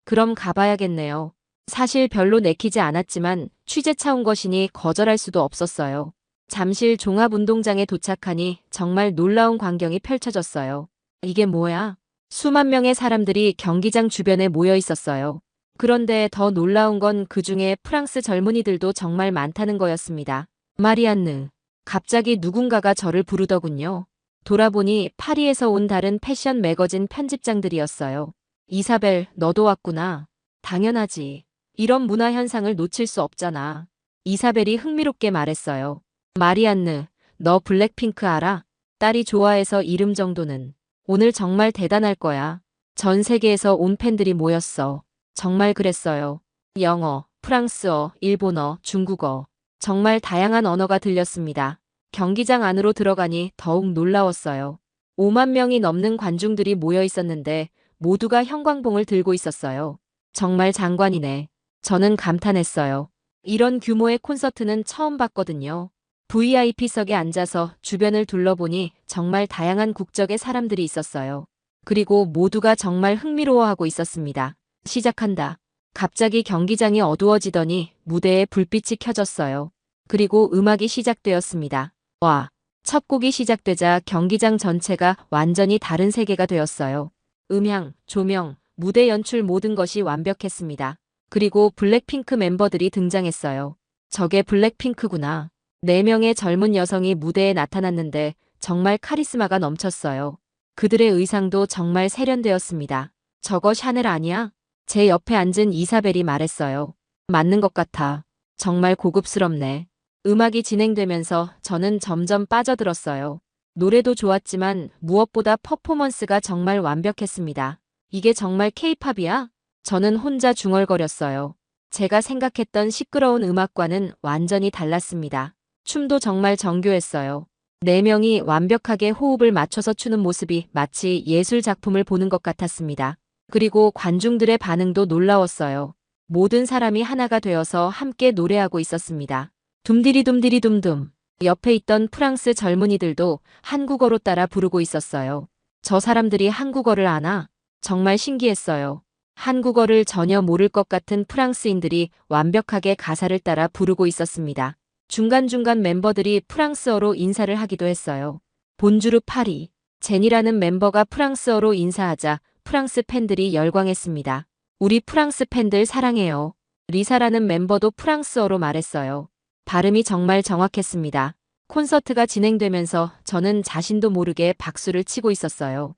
그럼 가봐야겠네요. 사실 별로 내키지 않았지만 취재차 온 것이니 거절할 수도 없었어요. 잠실 종합운동장에 도착하니 정말 놀라운 광경이 펼쳐졌어요. 이게 뭐야? 수만 명의 사람들이 경기장 주변에 모여 있었어요. 그런데 더 놀라운 건 그중에 프랑스 젊은이들도 정말 많다는 거였습니다. 마리안느. 갑자기 누군가가 저를 부르더군요. 돌아보니 파리에서 온 다른 패션 매거진 편집장들이었어요. 이사벨, 너도 왔구나. 당연하지. 이런 문화 현상을 놓칠 수 없잖아. 이사벨이 흥미롭게 말했어요. 마리안느, 너 블랙핑크 알아? 딸이 좋아해서 이름 정도는. 오늘 정말 대단할 거야. 전 세계에서 온 팬들이 모였어. 정말 그랬어요. 영어, 프랑스어, 일본어, 중국어. 정말 다양한 언어가 들렸습니다. 경기장 안으로 들어가니 더욱 놀라웠어요. 5만 명이 넘는 관중들이 모여 있었는데 모두가 형광봉을 들고 있었어요. 정말 장관이네. 저는 감탄했어요. 이런 규모의 콘서트는 처음 봤거든요. VIP석에 앉아서 주변을 둘러보니 정말 다양한 국적의 사람들이 있었어요. 그리고 모두가 정말 흥미로워하고 있었습니다. 시작한다. 갑자기 경기장이 어두워지더니 무대에 불빛이 켜졌어요. 그리고 음악이 시작되었습니다. 와, 첫 곡이 시작되자 경기장 전체가 완전히 다른 세계가 되었어요. 음향, 조명, 무대 연출 모든 것이 완벽했습니다. 그리고 블랙핑크 멤버들이 등장했어요. 저게 블랙핑크구나. 4명의 젊은 여성이 무대에 나타났는데 정말 카리스마가 넘쳤어요. 그들의 의상도 정말 세련되었습니다. 저거 샤넬 아니야? 제 옆에 앉은 이사벨이 말했어요. 맞는 것 같아. 정말 고급스럽네. 음악이 진행되면서 저는 점점 빠져들었어요. 노래도 좋았지만 무엇보다 퍼포먼스가 정말 완벽했습니다. 이게 정말 케이팝이야? 저는 혼자 중얼거렸어요. 제가 생각했던 시끄러운 음악과는 완전히 달랐습니다. 춤도 정말 정교했어요. 4명이 완벽하게 호흡을 맞춰서 추는 모습이 마치 예술 작품을 보는 것 같았습니다. 그리고 관중들의 반응도 놀라웠어요. 모든 사람이 하나가 되어서 함께 노래하고 있었습니다. 둠디리둠디리둠둠. 옆에 있던 프랑스 젊은이들도 한국어로 따라 부르고 있었어요. 저 사람들이 한국어를 아나? 정말 신기했어요. 한국어를 전혀 모를 것 같은 프랑스인들이 완벽하게 가사를 따라 부르고 있었습니다. 중간중간 멤버들이 프랑스어로 인사를 하기도 했어요. 본주르 파리. 제니라는 멤버가 프랑스어로 인사하자 프랑스 팬들이 열광했습니다. 우리 프랑스 팬들 사랑해요. 리사라는 멤버도 프랑스어로 말했어요. 발음이 정말 정확했습니다. 콘서트가 진행되면서 저는 자신도 모르게 박수를 치고 있었어요.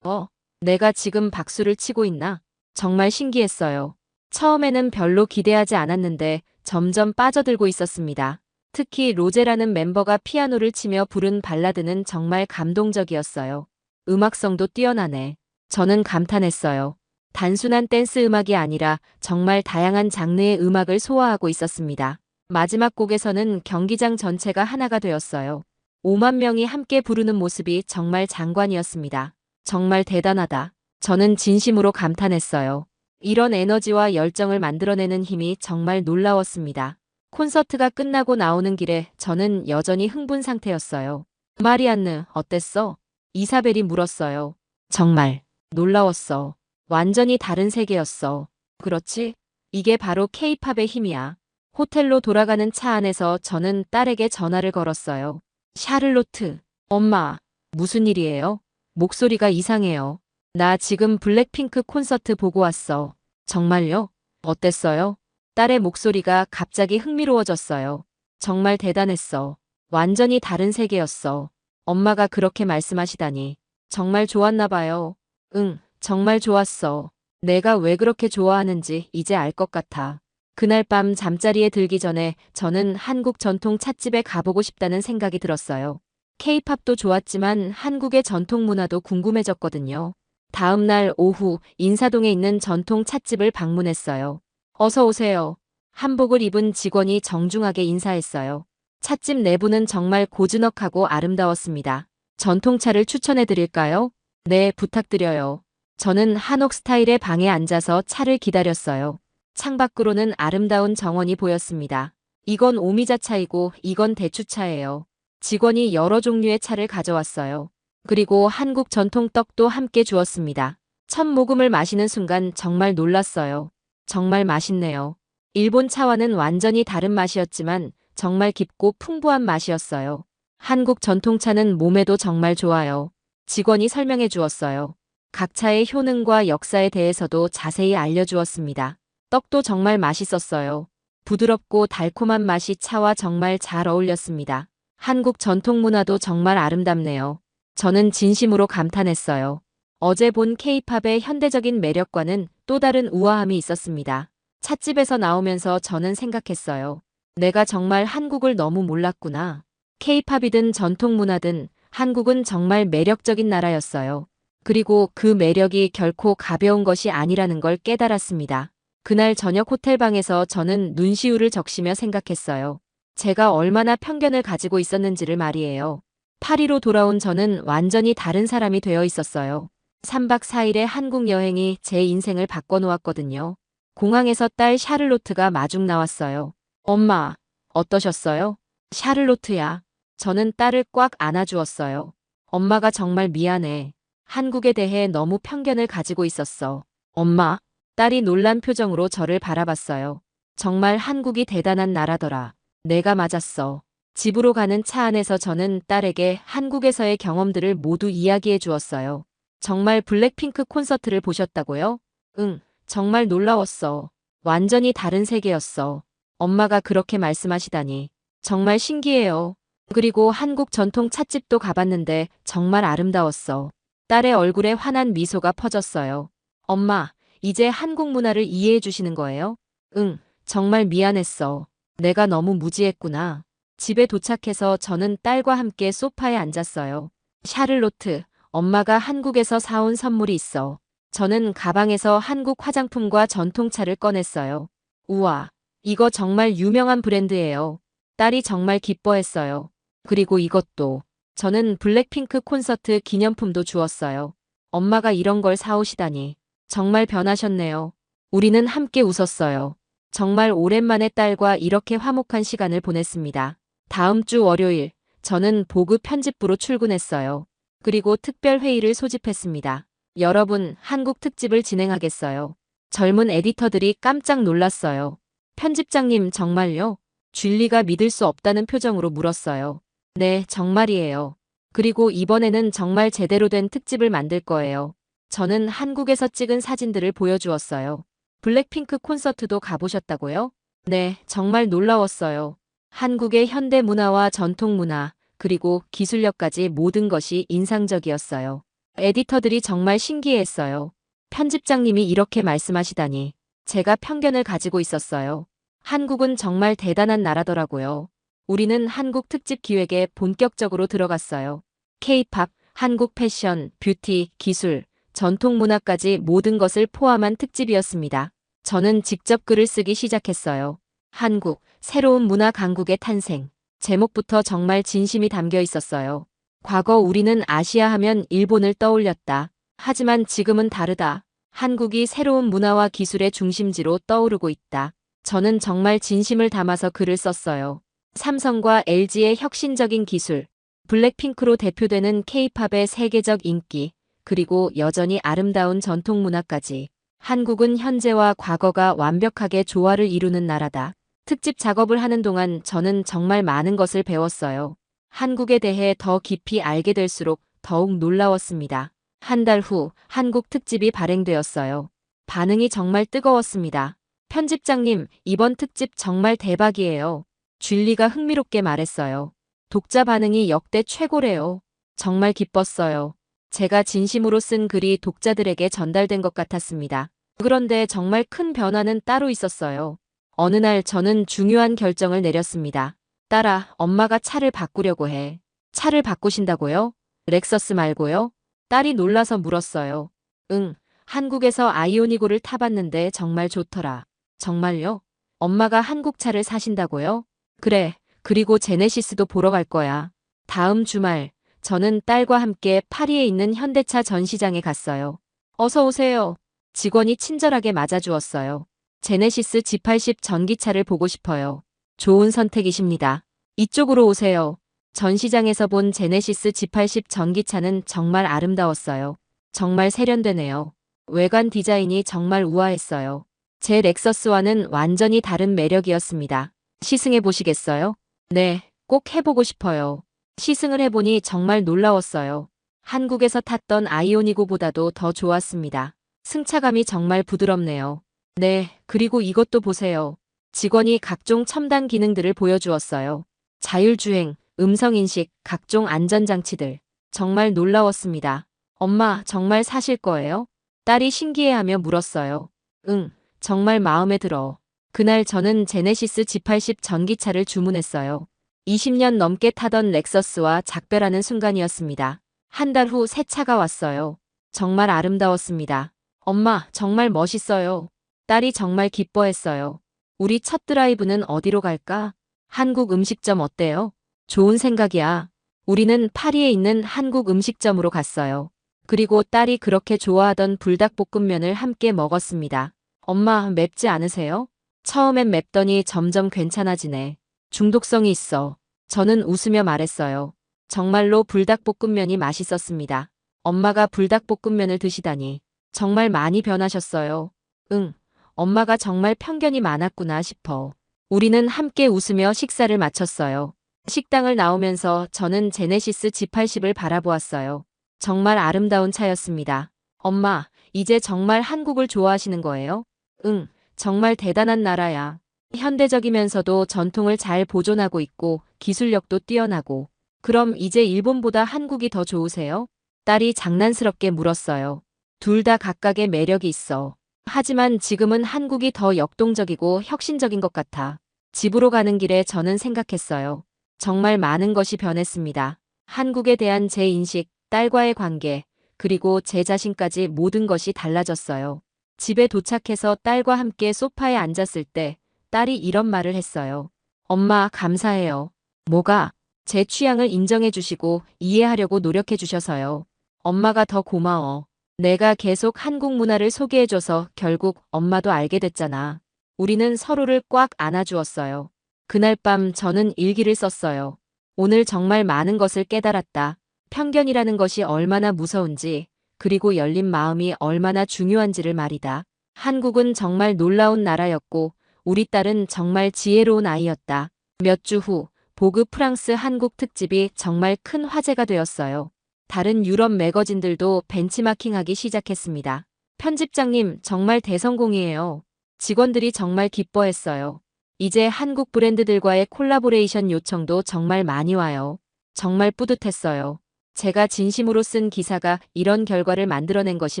내가 지금 박수를 치고 있나? 정말 신기했어요. 처음에는 별로 기대하지 않았는데 점점 빠져들고 있었습니다. 특히 로제라는 멤버가 피아노를 치며 부른 발라드는 정말 감동적이었어요. 음악성도 뛰어나네. 저는 감탄했어요. 단순한 댄스 음악이 아니라 정말 다양한 장르의 음악을 소화하고 있었습니다. 마지막 곡에서는 경기장 전체가 하나가 되었어요. 5만 명이 함께 부르는 모습이 정말 장관이었습니다. 정말 대단하다. 저는 진심으로 감탄했어요. 이런 에너지와 열정을 만들어내는 힘이 정말 놀라웠습니다. 콘서트가 끝나고 나오는 길에 저는 여전히 흥분 상태였어요. 마리안느, 어땠어? 이사벨이 물었어요. 정말 놀라웠어. 완전히 다른 세계였어. 그렇지? 이게 바로 케이팝의 힘이야. 호텔로 돌아가는 차 안에서 저는 딸에게 전화를 걸었어요. 샤를로트, 엄마, 무슨 일이에요? 목소리가 이상해요. 나 지금 블랙핑크 콘서트 보고 왔어. 정말요? 어땠어요? 딸의 목소리가 갑자기 흥미로워졌어요. 정말 대단했어. 완전히 다른 세계였어. 엄마가 그렇게 말씀하시다니. 정말 좋았나 봐요. 응, 정말 좋았어. 내가 왜 그렇게 좋아하는지 이제 알 것 같아. 그날 밤 잠자리에 들기 전에 저는 한국 전통 찻집에 가보고 싶다는 생각이 들었어요. 케이팝도 좋았지만 한국의 전통 문화도 궁금해졌거든요. 다음 날 오후 인사동에 있는 전통 찻집을 방문했어요. 어서 오세요. 한복을 입은 직원이 정중하게 인사했어요. 찻집 내부는 정말 고즈넉하고 아름다웠습니다. 전통차를 추천해 드릴까요? 네, 부탁드려요. 저는 한옥 스타일의 방에 앉아서 차를 기다렸어요. 창밖으로는 아름다운 정원이 보였습니다. 이건 오미자차이고 이건 대추차예요. 직원이 여러 종류의 차를 가져왔어요. 그리고 한국 전통 떡도 함께 주었습니다. 첫 모금을 마시는 순간 정말 놀랐어요. 정말 맛있네요. 일본 차와는 완전히 다른 맛이었지만 정말 깊고 풍부한 맛이었어요. 한국 전통차는 몸에도 정말 좋아요. 직원이 설명해 주었어요. 각 차의 효능과 역사에 대해서도 자세히 알려주었습니다. 떡도 정말 맛있었어요. 부드럽고 달콤한 맛이 차와 정말 잘 어울렸습니다. 한국 전통 문화도 정말 아름답네요. 저는 진심으로 감탄했어요. 어제 본 케이팝의 현대적인 매력과는 또 다른 우아함이 있었습니다. 찻집에서 나오면서 저는 생각했어요. 내가 정말 한국을 너무 몰랐구나. 케이팝이든 전통 문화든 한국은 정말 매력적인 나라였어요. 그리고 그 매력이 결코 가벼운 것이 아니라는 걸 깨달았습니다. 그날 저녁 호텔방에서 저는 눈시울을 적시며 생각했어요. 제가 얼마나 편견을 가지고 있었는지를 말이에요. 파리로 돌아온 저는 완전히 다른 사람이 되어 있었어요. 3박 4일의 한국 여행이 제 인생을 바꿔놓았거든요. 공항에서 딸 샤를로트가 마중 나왔어요. 엄마, 어떠셨어요? 샤를로트야. 저는 딸을 꽉 안아주었어요. 엄마가 정말 미안해. 한국에 대해 너무 편견을 가지고 있었어. 엄마, 딸이 놀란 표정으로 저를 바라봤어요. 정말 한국이 대단한 나라더라. 내가 맞았어. 집으로 가는 차 안에서 저는 딸에게 한국에서의 경험들을 모두 이야기해 주었어요. 정말 블랙핑크 콘서트를 보셨다고요? 응, 정말 놀라웠어. 완전히 다른 세계였어. 엄마가 그렇게 말씀하시다니. 정말 신기해요. 그리고 한국 전통 찻집도 가봤는데 정말 아름다웠어. 딸의 얼굴에 환한 미소가 퍼졌어요. 엄마, 이제 한국 문화를 이해해 주시는 거예요? 응, 정말 미안했어. 내가 너무 무지했구나. 집에 도착해서 저는 딸과 함께 소파에 앉았어요. 샤를로트, 엄마가 한국에서 사온 선물이 있어. 저는 가방에서 한국 화장품과 전통차를 꺼냈어요. 우와, 이거 정말 유명한 브랜드예요. 딸이 정말 기뻐했어요. 그리고 이것도. 저는 블랙핑크 콘서트 기념품도 주었어요. 엄마가 이런 걸 사오시다니. 정말 변하셨네요. 우리는 함께 웃었어요. 정말 오랜만에 딸과 이렇게 화목한 시간을 보냈습니다. 다음 주 월요일, 저는 보그 편집부로 출근했어요. 그리고 특별 회의를 소집했습니다. 여러분, 한국 특집을 진행하겠어요. 젊은 에디터들이 깜짝 놀랐어요. 편집장님, 정말요? 줄리가 믿을 수 없다는 표정으로 물었어요. 네, 정말이에요. 그리고 이번에는 정말 제대로 된 특집을 만들 거예요. 저는 한국에서 찍은 사진들을 보여주었어요. 블랙핑크 콘서트도 가보셨다고요? 네, 정말 놀라웠어요. 한국의 현대 문화와 전통 문화, 그리고 기술력까지 모든 것이 인상적이었어요. 에디터들이 정말 신기해했어요. 편집장님이 이렇게 말씀하시다니. 제가 편견을 가지고 있었어요. 한국은 정말 대단한 나라더라고요. 우리는 한국 특집 기획에 본격적으로 들어갔어요. K-팝, 한국 패션, 뷰티, 기술, 전통 문화까지 모든 것을 포함한 특집이었습니다. 저는 직접 글을 쓰기 시작했어요. 한국, 새로운 문화 강국의 탄생. 제목부터 정말 진심이 담겨 있었어요. 과거 우리는 아시아 하면 일본을 떠올렸다. 하지만 지금은 다르다. 한국이 새로운 문화와 기술의 중심지로 떠오르고 있다. 저는 정말 진심을 담아서 글을 썼어요. 삼성과 LG의 혁신적인 기술, 블랙핑크로 대표되는 K-팝의 세계적 인기, 그리고 여전히 아름다운 전통 문화까지. 한국은 현재와 과거가 완벽하게 조화를 이루는 나라다. 특집 작업을 하는 동안 저는 정말 많은 것을 배웠어요. 한국에 대해 더 깊이 알게 될수록 더욱 놀라웠습니다. 한 달 후 한국 특집이 발행되었어요. 반응이 정말 뜨거웠습니다. 편집장님, 이번 특집 정말 대박이에요. 줄리가 흥미롭게 말했어요. 독자 반응이 역대 최고래요. 정말 기뻤어요. 제가 진심으로 쓴 글이 독자들에게 전달된 것 같았습니다. 그런데 정말 큰 변화는 따로 있었어요. 어느 날 저는 중요한 결정을 내렸습니다. 딸아, 엄마가 차를 바꾸려고 해. 차를 바꾸신다고요? 렉서스 말고요? 딸이 놀라서 물었어요. 응, 한국에서 아이오니고를 타봤는데 정말 좋더라. 정말요? 엄마가 한국 차를 사신다고요? 그래, 그리고 제네시스도 보러 갈 거야. 다음 주말, 저는 딸과 함께 파리에 있는 현대차 전시장에 갔어요. 어서 오세요. 직원이 친절하게 맞아주었어요. 제네시스 G80 전기차를 보고 싶어요. 좋은 선택이십니다. 이쪽으로 오세요. 전시장에서 본 제네시스 G80 전기차는 정말 아름다웠어요. 정말 세련되네요. 외관 디자인이 정말 우아했어요. 제 렉서스와는 완전히 다른 매력이었습니다. 시승해 보시겠어요? 네, 꼭 해보고 싶어요. 시승을 해보니 정말 놀라웠어요. 한국에서 탔던 아이오니고보다도 더 좋았습니다. 승차감이 정말 부드럽네요. 네, 그리고 이것도 보세요. 직원이 각종 첨단 기능들을 보여주었어요. 자율주행, 음성인식, 각종 안전장치들. 정말 놀라웠습니다. 엄마, 정말 사실 거예요? 딸이 신기해하며 물었어요. 응, 정말 마음에 들어. 그날 저는 제네시스 G80 전기차를 주문했어요. 20년 넘게 타던 렉서스와 작별하는 순간이었습니다. 한 달 후 새 차가 왔어요. 정말 아름다웠습니다. 엄마, 정말 멋있어요. 딸이 정말 기뻐했어요. 우리 첫 드라이브는 어디로 갈까? 한국 음식점 어때요? 좋은 생각이야. 우리는 파리에 있는 한국 음식점으로 갔어요. 그리고 딸이 그렇게 좋아하던 불닭볶음면을 함께 먹었습니다. 엄마, 맵지 않으세요? 처음엔 맵더니 점점 괜찮아지네. 중독성이 있어. 저는 웃으며 말했어요. 정말로 불닭볶음면이 맛있었습니다. 엄마가 불닭볶음면을 드시다니. 정말 많이 변하셨어요. 응, 엄마가 정말 편견이 많았구나 싶어. 우리는 함께 웃으며 식사를 마쳤어요. 식당을 나오면서 저는 제네시스 G80을 바라보았어요. 정말 아름다운 차였습니다. 엄마, 이제 정말 한국을 좋아하시는 거예요? 응, 정말 대단한 나라야. 현대적이면서도 전통을 잘 보존하고 있고 기술력도 뛰어나고. 그럼 이제 일본보다 한국이 더 좋으세요? 딸이 장난스럽게 물었어요. 둘 다 각각의 매력이 있어. 하지만 지금은 한국이 더 역동적이고 혁신적인 것 같아. 집으로 가는 길에 저는 생각했어요. 정말 많은 것이 변했습니다. 한국에 대한 제 인식, 딸과의 관계, 그리고 제 자신까지 모든 것이 달라졌어요. 집에 도착해서 딸과 함께 소파에 앉았을 때 딸이 이런 말을 했어요. 엄마, 감사해요. 뭐가? 제 취향을 인정해 주시고 이해하려고 노력해 주셔서요. 엄마가 더 고마워. 내가 계속 한국 문화를 소개해줘서 결국 엄마도 알게 됐잖아. 우리는 서로를 꽉 안아주었어요. 그날 밤 저는 일기를 썼어요. 오늘 정말 많은 것을 깨달았다. 편견이라는 것이 얼마나 무서운지, 그리고 열린 마음이 얼마나 중요한지를 말이다. 한국은 정말 놀라운 나라였고, 우리 딸은 정말 지혜로운 아이였다. 몇 주 후, 보그 프랑스 한국 특집이 정말 큰 화제가 되었어요. 다른 유럽 매거진들도 벤치마킹하기 시작했습니다. 편집장님, 정말 대성공이에요. 직원들이 정말 기뻐했어요. 이제 한국 브랜드들과의 콜라보레이션 요청도 정말 많이 와요. 정말 뿌듯했어요. 제가 진심으로 쓴 기사가 이런 결과를 만들어낸 것이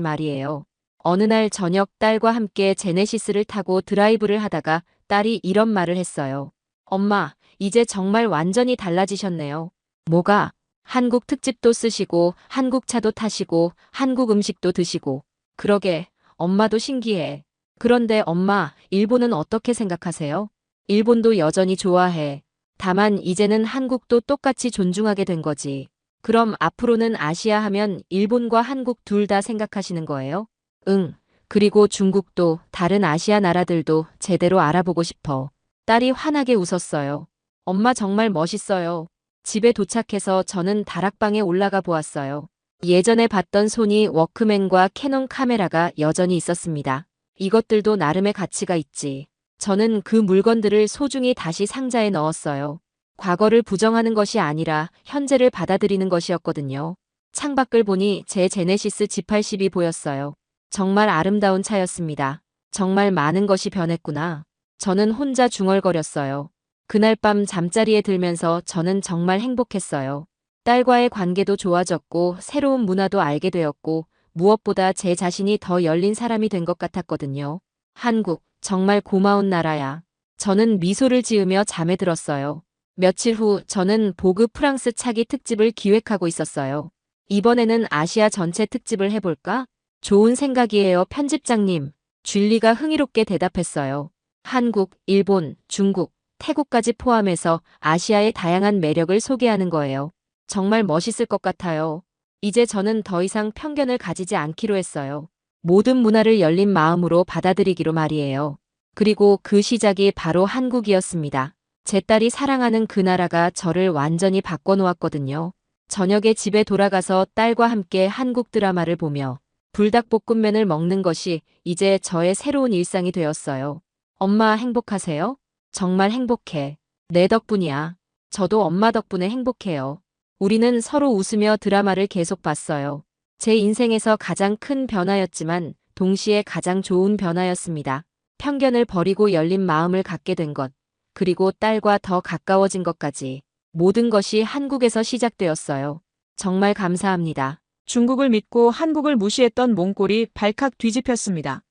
말이에요. 어느 날 저녁 딸과 함께 제네시스를 타고 드라이브를 하다가 딸이 이런 말을 했어요. 엄마, 이제 정말 완전히 달라지셨네요. 뭐가? 한국 특집도 쓰시고, 한국 차도 타시고, 한국 음식도 드시고. 그러게, 엄마도 신기해. 그런데 엄마, 일본은 어떻게 생각하세요? 일본도 여전히 좋아해. 다만 이제는 한국도 똑같이 존중하게 된 거지. 그럼 앞으로는 아시아 하면 일본과 한국 둘 다 생각하시는 거예요? 응. 그리고 중국도 다른 아시아 나라들도 제대로 알아보고 싶어. 딸이 환하게 웃었어요. 엄마 정말 멋있어요. 집에 도착해서 저는 다락방에 올라가 보았어요. 예전에 봤던 소니 워크맨과 캐논 카메라가 여전히 있었습니다. 이것들도 나름의 가치가 있지. 저는 그 물건들을 소중히 다시 상자에 넣었어요. 과거를 부정하는 것이 아니라 현재를 받아들이는 것이었거든요. 창밖을 보니 제 제네시스 G80이 보였어요. 정말 아름다운 차였습니다. 정말 많은 것이 변했구나. 저는 혼자 중얼거렸어요. 그날 밤 잠자리에 들면서 저는 정말 행복했어요. 딸과의 관계도 좋아졌고 새로운 문화도 알게 되었고 무엇보다 제 자신이 더 열린 사람이 된 것 같았거든요. 한국, 정말 고마운 나라야. 저는 미소를 지으며 잠에 들었어요. 며칠 후 저는 보그 프랑스 차기 특집을 기획하고 있었어요. 이번에는 아시아 전체 특집을 해볼까? 좋은 생각이에요, 편집장님. 줄리가 흥이롭게 대답했어요. 한국, 일본, 중국, 태국까지 포함해서 아시아의 다양한 매력을 소개하는 거예요. 정말 멋있을 것 같아요. 이제 저는 더 이상 편견을 가지지 않기로 했어요. 모든 문화를 열린 마음으로 받아들이기로 말이에요. 그리고 그 시작이 바로 한국이었습니다. 제 딸이 사랑하는 그 나라가 저를 완전히 바꿔놓았거든요. 저녁에 집에 돌아가서 딸과 함께 한국 드라마를 보며 불닭볶음면을 먹는 것이 이제 저의 새로운 일상이 되었어요. 엄마 행복하세요? 정말 행복해. 내 덕분이야. 저도 엄마 덕분에 행복해요. 우리는 서로 웃으며 드라마를 계속 봤어요. 제 인생에서 가장 큰 변화였지만 동시에 가장 좋은 변화였습니다. 편견을 버리고 열린 마음을 갖게 된 것, 그리고 딸과 더 가까워진 것까지 모든 것이 한국에서 시작되었어요. 정말 감사합니다. 중국을 믿고 한국을 무시했던 몽골이 발칵 뒤집혔습니다.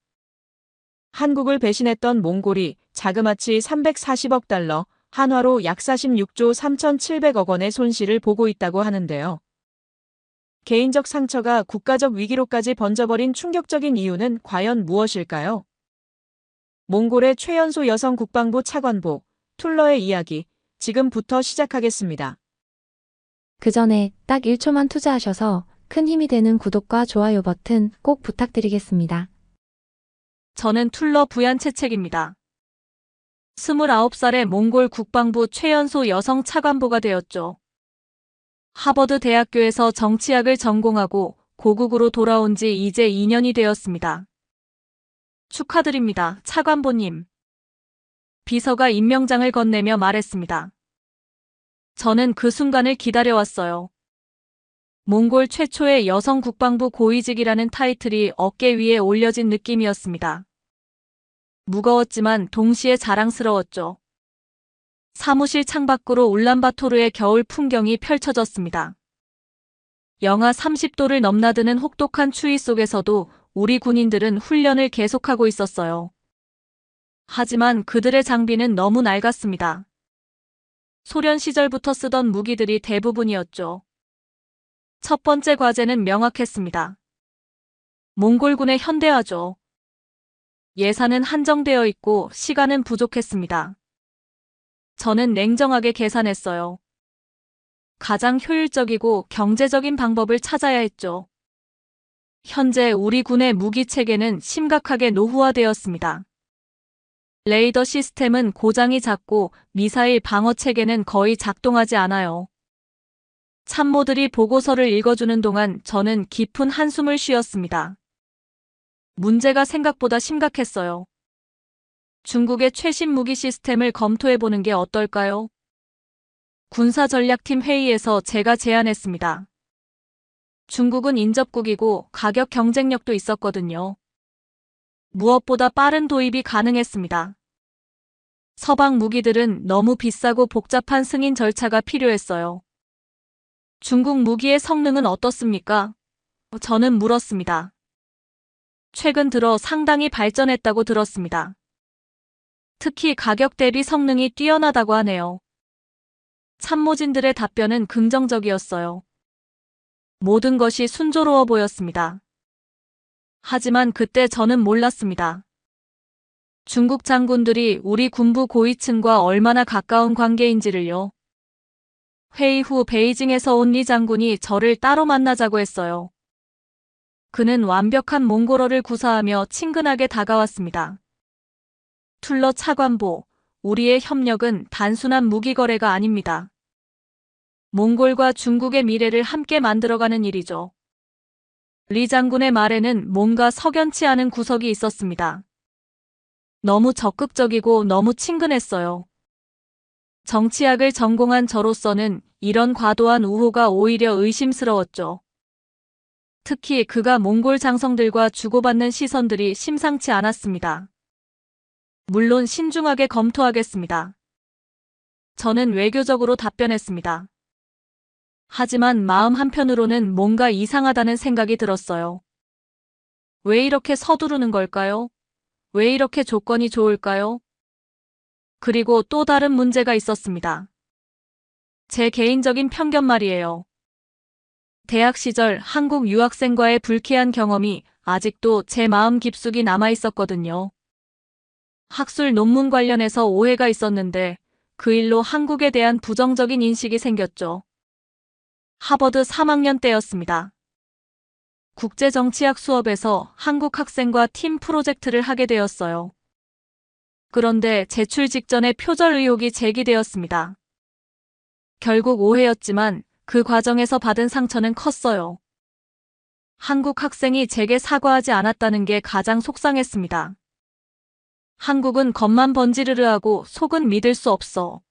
한국을 배신했던 몽골이 자그마치 340억 달러, 한화로 약 46조 3,700억 원의 손실을 보고 있다고 하는데요. 개인적 상처가 국가적 위기로까지 번져버린 충격적인 이유는 과연 무엇일까요? 몽골의 최연소 여성 국방부 차관보, 툴러의 이야기, 지금부터 시작하겠습니다. 그 전에 딱 1초만 투자하셔서 큰 힘이 되는 구독과 좋아요 버튼 꼭 부탁드리겠습니다. 저는 툴러 부얀채책입니다. 29살에 몽골 국방부 최연소 여성 차관보가 되었죠. 하버드 대학교에서 정치학을 전공하고 고국으로 돌아온 지 이제 2년이 되었습니다. 축하드립니다, 차관보님. 비서가 임명장을 건네며 말했습니다. 저는 그 순간을 기다려왔어요. 몽골 최초의 여성 국방부 고위직이라는 타이틀이 어깨 위에 올려진 느낌이었습니다. 무거웠지만 동시에 자랑스러웠죠. 사무실 창밖으로 울란바토르의 겨울 풍경이 펼쳐졌습니다. 영하 30도를 넘나드는 혹독한 추위 속에서도 우리 군인들은 훈련을 계속하고 있었어요. 하지만 그들의 장비는 너무 낡았습니다. 소련 시절부터 쓰던 무기들이 대부분이었죠. 첫 번째 과제는 명확했습니다. 몽골군의 현대화죠. 예산은 한정되어 있고 시간은 부족했습니다. 저는 냉정하게 계산했어요. 가장 효율적이고 경제적인 방법을 찾아야 했죠. 현재 우리 군의 무기 체계는 심각하게 노후화되었습니다. 레이더 시스템은 고장이 잦고 미사일 방어 체계는 거의 작동하지 않아요. 참모들이 보고서를 읽어주는 동안 저는 깊은 한숨을 쉬었습니다. 문제가 생각보다 심각했어요. 중국의 최신 무기 시스템을 검토해보는 게 어떨까요? 군사전략팀 회의에서 제가 제안했습니다. 중국은 인접국이고 가격 경쟁력도 있었거든요. 무엇보다 빠른 도입이 가능했습니다. 서방 무기들은 너무 비싸고 복잡한 승인 절차가 필요했어요. 중국 무기의 성능은 어떻습니까? 저는 물었습니다. 최근 들어 상당히 발전했다고 들었습니다. 특히 가격 대비 성능이 뛰어나다고 하네요. 참모진들의 답변은 긍정적이었어요. 모든 것이 순조로워 보였습니다. 하지만 그때 저는 몰랐습니다. 중국 장군들이 우리 군부 고위층과 얼마나 가까운 관계인지를요. 회의 후 베이징에서 온 리 장군이 저를 따로 만나자고 했어요. 그는 완벽한 몽골어를 구사하며 친근하게 다가왔습니다. 툴러 차관보, 우리의 협력은 단순한 무기 거래가 아닙니다. 몽골과 중국의 미래를 함께 만들어가는 일이죠. 리 장군의 말에는 뭔가 석연치 않은 구석이 있었습니다. 너무 적극적이고 너무 친근했어요. 정치학을 전공한 저로서는 이런 과도한 우호가 오히려 의심스러웠죠. 특히 그가 몽골 장성들과 주고받는 시선들이 심상치 않았습니다. 물론 신중하게 검토하겠습니다. 저는 외교적으로 답변했습니다. 하지만 마음 한편으로는 뭔가 이상하다는 생각이 들었어요. 왜 이렇게 서두르는 걸까요? 왜 이렇게 조건이 좋을까요? 그리고 또 다른 문제가 있었습니다. 제 개인적인 편견 말이에요. 대학 시절 한국 유학생과의 불쾌한 경험이 아직도 제 마음 깊숙이 남아 있었거든요. 학술 논문 관련해서 오해가 있었는데 그 일로 한국에 대한 부정적인 인식이 생겼죠. 하버드 3학년 때였습니다. 국제정치학 수업에서 한국 학생과 팀 프로젝트를 하게 되었어요. 그런데 제출 직전에 표절 의혹이 제기되었습니다. 결국 오해였지만 그 과정에서 받은 상처는 컸어요. 한국 학생이 제게 사과하지 않았다는 게 가장 속상했습니다. 한국은 겉만 번지르르하고 속은 믿을 수 없어.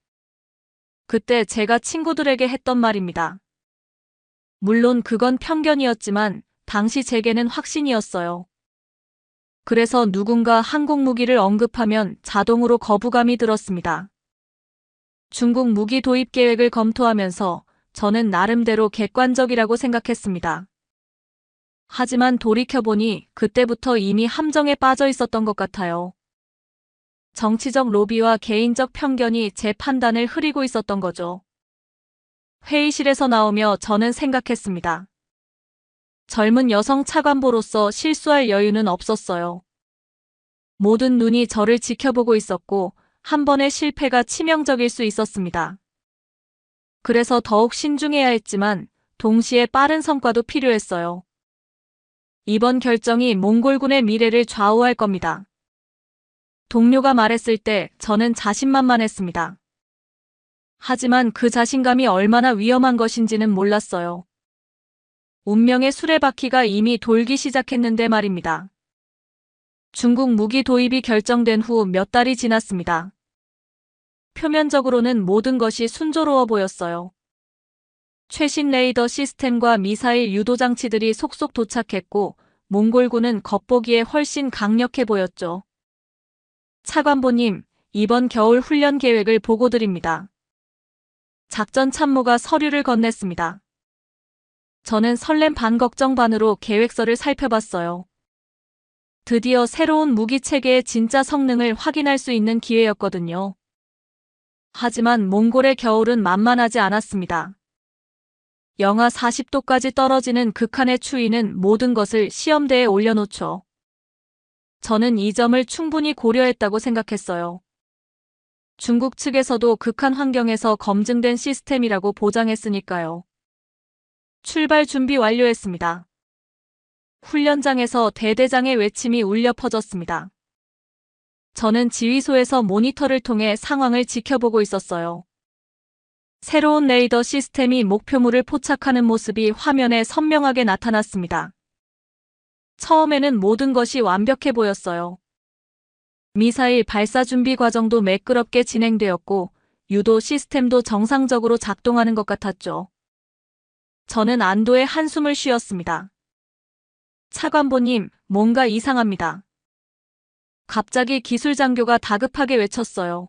그때 제가 친구들에게 했던 말입니다. 물론 그건 편견이었지만 당시 제게는 확신이었어요. 그래서 누군가 한국 무기를 언급하면 자동으로 거부감이 들었습니다. 중국 무기 도입 계획을 검토하면서 저는 나름대로 객관적이라고 생각했습니다. 하지만 돌이켜보니 그때부터 이미 함정에 빠져 있었던 것 같아요. 정치적 로비와 개인적 편견이 제 판단을 흐리고 있었던 거죠. 회의실에서 나오며 저는 생각했습니다. 젊은 여성 차관보로서 실수할 여유는 없었어요. 모든 눈이 저를 지켜보고 있었고 한 번의 실패가 치명적일 수 있었습니다. 그래서 더욱 신중해야 했지만 동시에 빠른 성과도 필요했어요. 이번 결정이 몽골군의 미래를 좌우할 겁니다. 동료가 말했을 때 저는 자신만만했습니다. 하지만 그 자신감이 얼마나 위험한 것인지는 몰랐어요. 운명의 수레바퀴가 이미 돌기 시작했는데 말입니다. 중국 무기 도입이 결정된 후 몇 달이 지났습니다. 표면적으로는 모든 것이 순조로워 보였어요. 최신 레이더 시스템과 미사일 유도 장치들이 속속 도착했고 몽골군은 겉보기에 훨씬 강력해 보였죠. 차관보님, 이번 겨울 훈련 계획을 보고드립니다. 작전 참모가 서류를 건넸습니다. 저는 설렘 반 걱정 반으로 계획서를 살펴봤어요. 드디어 새로운 무기 체계의 진짜 성능을 확인할 수 있는 기회였거든요. 하지만 몽골의 겨울은 만만하지 않았습니다. 영하 40도까지 떨어지는 극한의 추위는 모든 것을 시험대에 올려놓죠. 저는 이 점을 충분히 고려했다고 생각했어요. 중국 측에서도 극한 환경에서 검증된 시스템이라고 보장했으니까요. 출발 준비 완료했습니다. 훈련장에서 대대장의 외침이 울려 퍼졌습니다. 저는 지휘소에서 모니터를 통해 상황을 지켜보고 있었어요. 새로운 레이더 시스템이 목표물을 포착하는 모습이 화면에 선명하게 나타났습니다. 처음에는 모든 것이 완벽해 보였어요. 미사일 발사 준비 과정도 매끄럽게 진행되었고 유도 시스템도 정상적으로 작동하는 것 같았죠. 저는 안도의 한숨을 쉬었습니다. 차관보님, 뭔가 이상합니다. 갑자기 기술 장교가 다급하게 외쳤어요.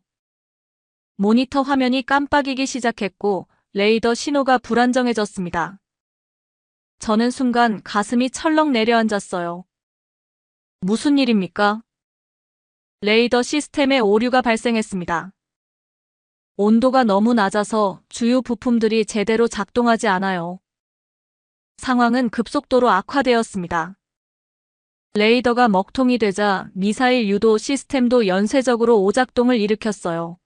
모니터 화면이 깜빡이기 시작했고 레이더 신호가 불안정해졌습니다. 저는 순간 가슴이 철렁 내려앉았어요. 무슨 일입니까? 레이더 시스템에 오류가 발생했습니다. 온도가 너무 낮아서 주요 부품들이 제대로 작동하지 않아요. 상황은 급속도로 악화되었습니다. 레이더가 먹통이 되자 미사일 유도 시스템도 연쇄적으로 오작동을 일으켰어요.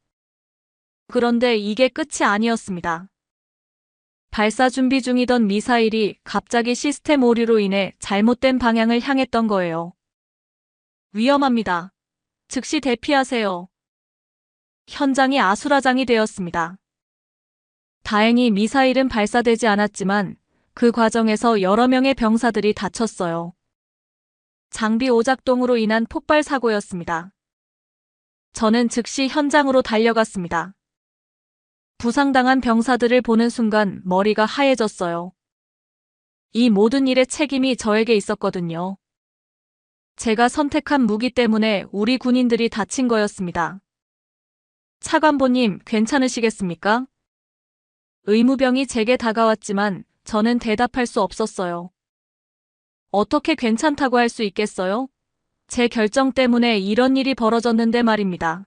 그런데 이게 끝이 아니었습니다. 발사 준비 중이던 미사일이 갑자기 시스템 오류로 인해 잘못된 방향을 향했던 거예요. 위험합니다. 즉시 대피하세요. 현장이 아수라장이 되었습니다. 다행히 미사일은 발사되지 않았지만 그 과정에서 여러 명의 병사들이 다쳤어요. 장비 오작동으로 인한 폭발 사고였습니다. 저는 즉시 현장으로 달려갔습니다. 부상당한 병사들을 보는 순간 머리가 하얘졌어요. 이 모든 일의 책임이 저에게 있었거든요. 제가 선택한 무기 때문에 우리 군인들이 다친 거였습니다. 차관보님, 괜찮으시겠습니까? 의무병이 제게 다가왔지만 저는 대답할 수 없었어요. 어떻게 괜찮다고 할 수 있겠어요? 제 결정 때문에 이런 일이 벌어졌는데 말입니다.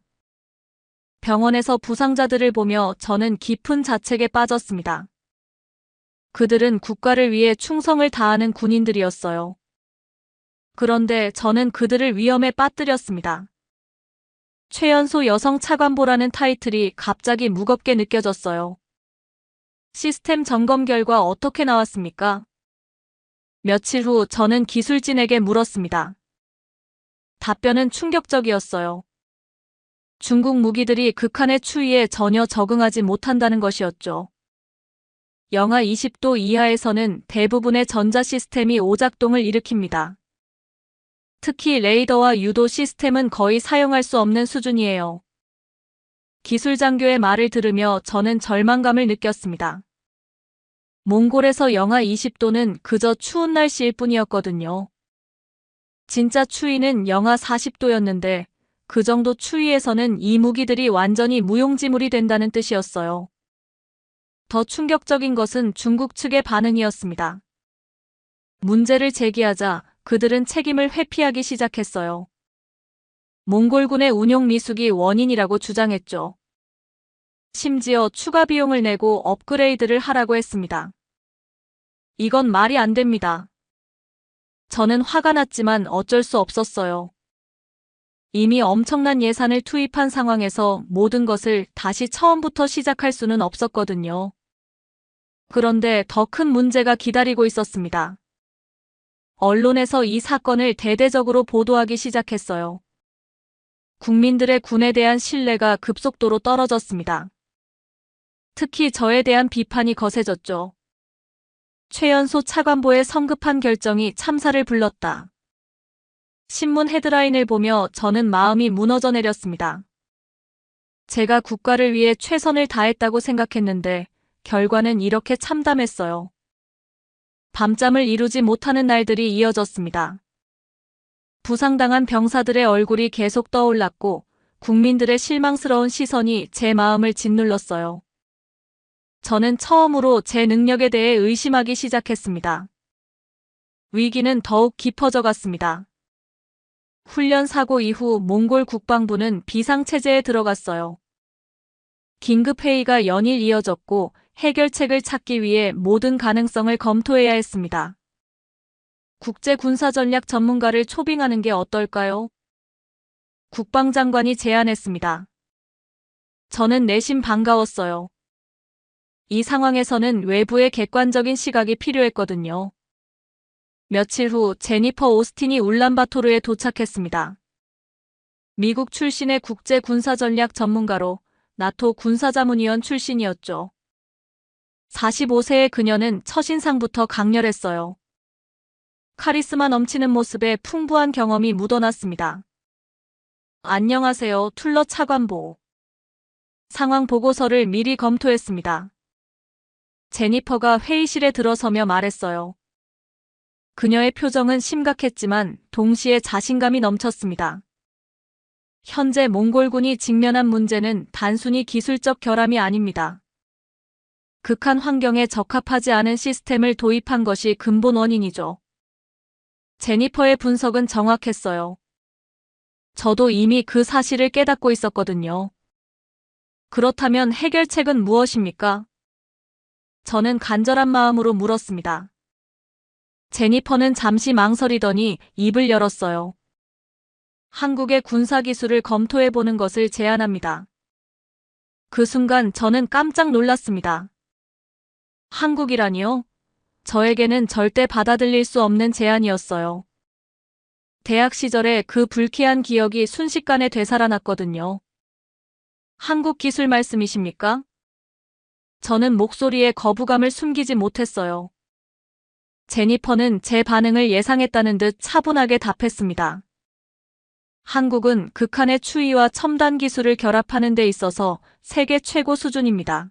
병원에서 부상자들을 보며 저는 깊은 자책에 빠졌습니다. 그들은 국가를 위해 충성을 다하는 군인들이었어요. 그런데 저는 그들을 위험에 빠뜨렸습니다. 최연소 여성 차관보라는 타이틀이 갑자기 무겁게 느껴졌어요. 시스템 점검 결과 어떻게 나왔습니까? 며칠 후 저는 기술진에게 물었습니다. 답변은 충격적이었어요. 중국 무기들이 극한의 추위에 전혀 적응하지 못한다는 것이었죠. 영하 20도 이하에서는 대부분의 전자 시스템이 오작동을 일으킵니다. 특히 레이더와 유도 시스템은 거의 사용할 수 없는 수준이에요. 기술 장교의 말을 들으며 저는 절망감을 느꼈습니다. 몽골에서 영하 20도는 그저 추운 날씨일 뿐이었거든요. 진짜 추위는 영하 40도였는데 그 정도 추위에서는 이 무기들이 완전히 무용지물이 된다는 뜻이었어요. 더 충격적인 것은 중국 측의 반응이었습니다. 문제를 제기하자 그들은 책임을 회피하기 시작했어요. 몽골군의 운용 미숙이 원인이라고 주장했죠. 심지어 추가 비용을 내고 업그레이드를 하라고 했습니다. 이건 말이 안 됩니다. 저는 화가 났지만 어쩔 수 없었어요. 이미 엄청난 예산을 투입한 상황에서 모든 것을 다시 처음부터 시작할 수는 없었거든요. 그런데 더 큰 문제가 기다리고 있었습니다. 언론에서 이 사건을 대대적으로 보도하기 시작했어요. 국민들의 군에 대한 신뢰가 급속도로 떨어졌습니다. 특히 저에 대한 비판이 거세졌죠. 최연소 차관보의 성급한 결정이 참사를 불렀다. 신문 헤드라인을 보며 저는 마음이 무너져 내렸습니다. 제가 국가를 위해 최선을 다했다고 생각했는데 결과는 이렇게 참담했어요. 밤잠을 이루지 못하는 날들이 이어졌습니다. 부상당한 병사들의 얼굴이 계속 떠올랐고 국민들의 실망스러운 시선이 제 마음을 짓눌렀어요. 저는 처음으로 제 능력에 대해 의심하기 시작했습니다. 위기는 더욱 깊어져 갔습니다. 훈련 사고 이후 몽골 국방부는 비상체제에 들어갔어요. 긴급회의가 연일 이어졌고 해결책을 찾기 위해 모든 가능성을 검토해야 했습니다. 국제군사전략 전문가를 초빙하는 게 어떨까요? 국방장관이 제안했습니다. 저는 내심 반가웠어요. 이 상황에서는 외부의 객관적인 시각이 필요했거든요. 며칠 후 제니퍼 오스틴이 울란바토르에 도착했습니다. 미국 출신의 국제군사전략 전문가로 나토 군사자문위원 출신이었죠. 45세의 그녀는 첫인상부터 강렬했어요. 카리스마 넘치는 모습에 풍부한 경험이 묻어났습니다. 안녕하세요, 툴러 차관보. 상황 보고서를 미리 검토했습니다. 제니퍼가 회의실에 들어서며 말했어요. 그녀의 표정은 심각했지만 동시에 자신감이 넘쳤습니다. 현재 몽골군이 직면한 문제는 단순히 기술적 결함이 아닙니다. 극한 환경에 적합하지 않은 시스템을 도입한 것이 근본 원인이죠. 제니퍼의 분석은 정확했어요. 저도 이미 그 사실을 깨닫고 있었거든요. 그렇다면 해결책은 무엇입니까? 저는 간절한 마음으로 물었습니다. 제니퍼는 잠시 망설이더니 입을 열었어요. 한국의 군사기술을 검토해보는 것을 제안합니다. 그 순간 저는 깜짝 놀랐습니다. 한국이라니요? 저에게는 절대 받아들일 수 없는 제안이었어요. 대학 시절에 그 불쾌한 기억이 순식간에 되살아났거든요. 한국 기술 말씀이십니까? 저는 목소리에 거부감을 숨기지 못했어요. 제니퍼는 제 반응을 예상했다는 듯 차분하게 답했습니다. 한국은 극한의 추이와 첨단 기술을 결합하는 데 있어서 세계 최고 수준입니다.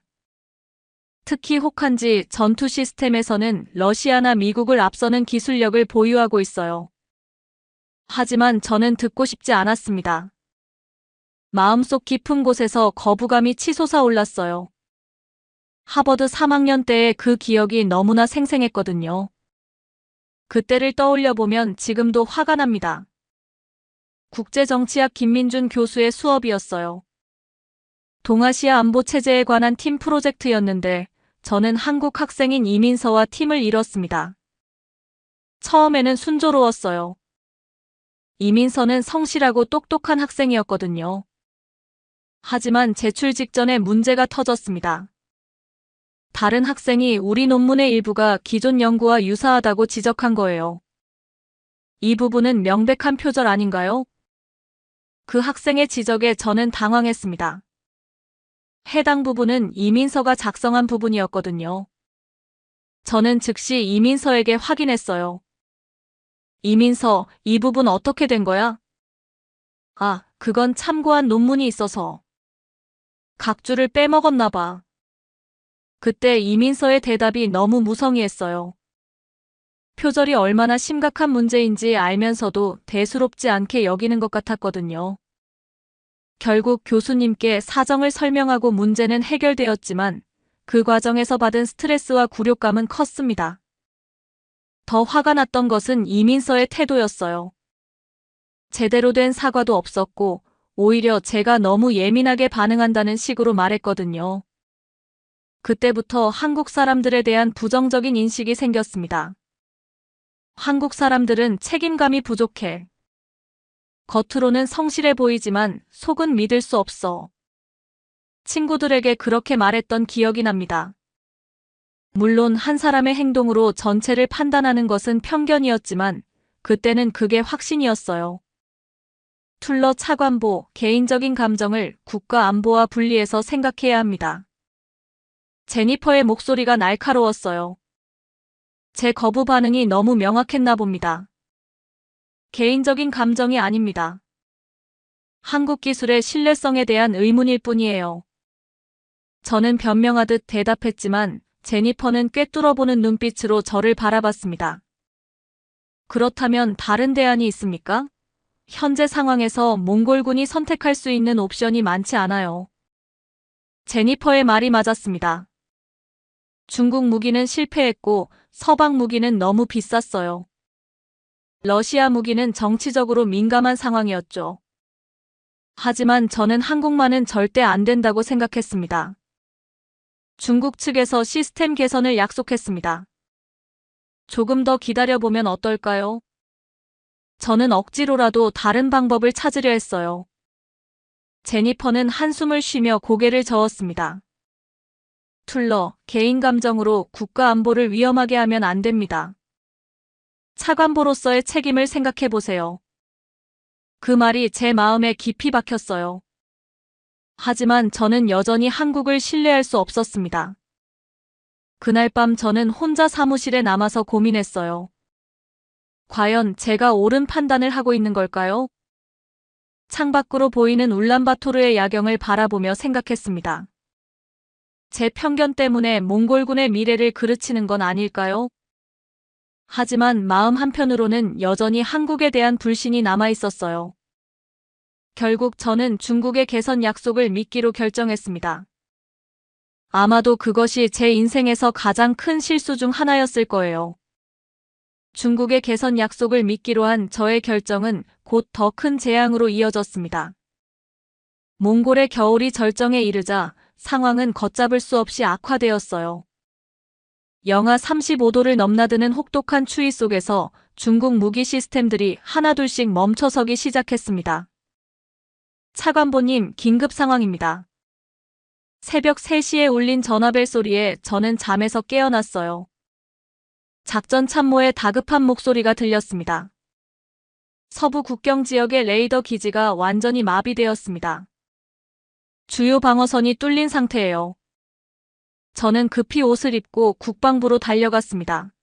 특히 혹한지 전투 시스템에서는 러시아나 미국을 앞서는 기술력을 보유하고 있어요. 하지만 저는 듣고 싶지 않았습니다. 마음속 깊은 곳에서 거부감이 치솟아 올랐어요. 하버드 3학년 때의 그 기억이 너무나 생생했거든요. 그때를 떠올려 보면 지금도 화가 납니다. 국제정치학 김민준 교수의 수업이었어요. 동아시아 안보 체제에 관한 팀 프로젝트였는데 저는 한국 학생인 이민서와 팀을 이뤘습니다. 처음에는 순조로웠어요. 이민서는 성실하고 똑똑한 학생이었거든요. 하지만 제출 직전에 문제가 터졌습니다. 다른 학생이 우리 논문의 일부가 기존 연구와 유사하다고 지적한 거예요. 이 부분은 명백한 표절 아닌가요? 그 학생의 지적에 저는 당황했습니다. 해당 부분은 이민서가 작성한 부분이었거든요. 저는 즉시 이민서에게 확인했어요. 이민서, 이 부분 어떻게 된 거야? 아, 그건 참고한 논문이 있어서. 각주를 빼먹었나 봐. 그때 이민서의 대답이 너무 무성의했어요. 표절이 얼마나 심각한 문제인지 알면서도 대수롭지 않게 여기는 것 같았거든요. 결국 교수님께 사정을 설명하고 문제는 해결되었지만 그 과정에서 받은 스트레스와 굴욕감은 컸습니다. 더 화가 났던 것은 이민서의 태도였어요. 제대로 된 사과도 없었고 오히려 제가 너무 예민하게 반응한다는 식으로 말했거든요. 그때부터 한국 사람들에 대한 부정적인 인식이 생겼습니다. 한국 사람들은 책임감이 부족해. 겉으로는 성실해 보이지만 속은 믿을 수 없어. 친구들에게 그렇게 말했던 기억이 납니다. 물론 한 사람의 행동으로 전체를 판단하는 것은 편견이었지만 그때는 그게 확신이었어요. 툴러 차관보, 개인적인 감정을 국가 안보와 분리해서 생각해야 합니다. 제니퍼의 목소리가 날카로웠어요. 제 거부 반응이 너무 명확했나 봅니다. 개인적인 감정이 아닙니다. 한국 기술의 신뢰성에 대한 의문일 뿐이에요. 저는 변명하듯 대답했지만 제니퍼는 꿰뚫어보는 눈빛으로 저를 바라봤습니다. 그렇다면 다른 대안이 있습니까? 현재 상황에서 몽골군이 선택할 수 있는 옵션이 많지 않아요. 제니퍼의 말이 맞았습니다. 중국 무기는 실패했고 서방 무기는 너무 비쌌어요. 러시아 무기는 정치적으로 민감한 상황이었죠. 하지만 저는 한국만은 절대 안 된다고 생각했습니다. 중국 측에서 시스템 개선을 약속했습니다. 조금 더 기다려보면 어떨까요? 저는 억지로라도 다른 방법을 찾으려 했어요. 제니퍼는 한숨을 쉬며 고개를 저었습니다. 툴러, 개인 감정으로 국가 안보를 위험하게 하면 안 됩니다. 차관보로서의 책임을 생각해 보세요. 그 말이 제 마음에 깊이 박혔어요. 하지만 저는 여전히 한국을 신뢰할 수 없었습니다. 그날 밤 저는 혼자 사무실에 남아서 고민했어요. 과연 제가 옳은 판단을 하고 있는 걸까요? 창밖으로 보이는 울란바토르의 야경을 바라보며 생각했습니다. 제 편견 때문에 몽골군의 미래를 그르치는 건 아닐까요? 하지만 마음 한편으로는 여전히 한국에 대한 불신이 남아 있었어요. 결국 저는 중국의 개선 약속을 믿기로 결정했습니다. 아마도 그것이 제 인생에서 가장 큰 실수 중 하나였을 거예요. 중국의 개선 약속을 믿기로 한 저의 결정은 곧 더 큰 재앙으로 이어졌습니다. 몽골의 겨울이 절정에 이르자 상황은 걷잡을 수 없이 악화되었어요. 영하 35도를 넘나드는 혹독한 추위 속에서 중국 무기 시스템들이 하나둘씩 멈춰서기 시작했습니다. 차관보님, 긴급 상황입니다. 새벽 3시에 울린 전화벨 소리에 저는 잠에서 깨어났어요. 작전 참모의 다급한 목소리가 들렸습니다. 서부 국경 지역의 레이더 기지가 완전히 마비되었습니다. 주요 방어선이 뚫린 상태예요. 저는 급히 옷을 입고 국방부로 달려갔습니다.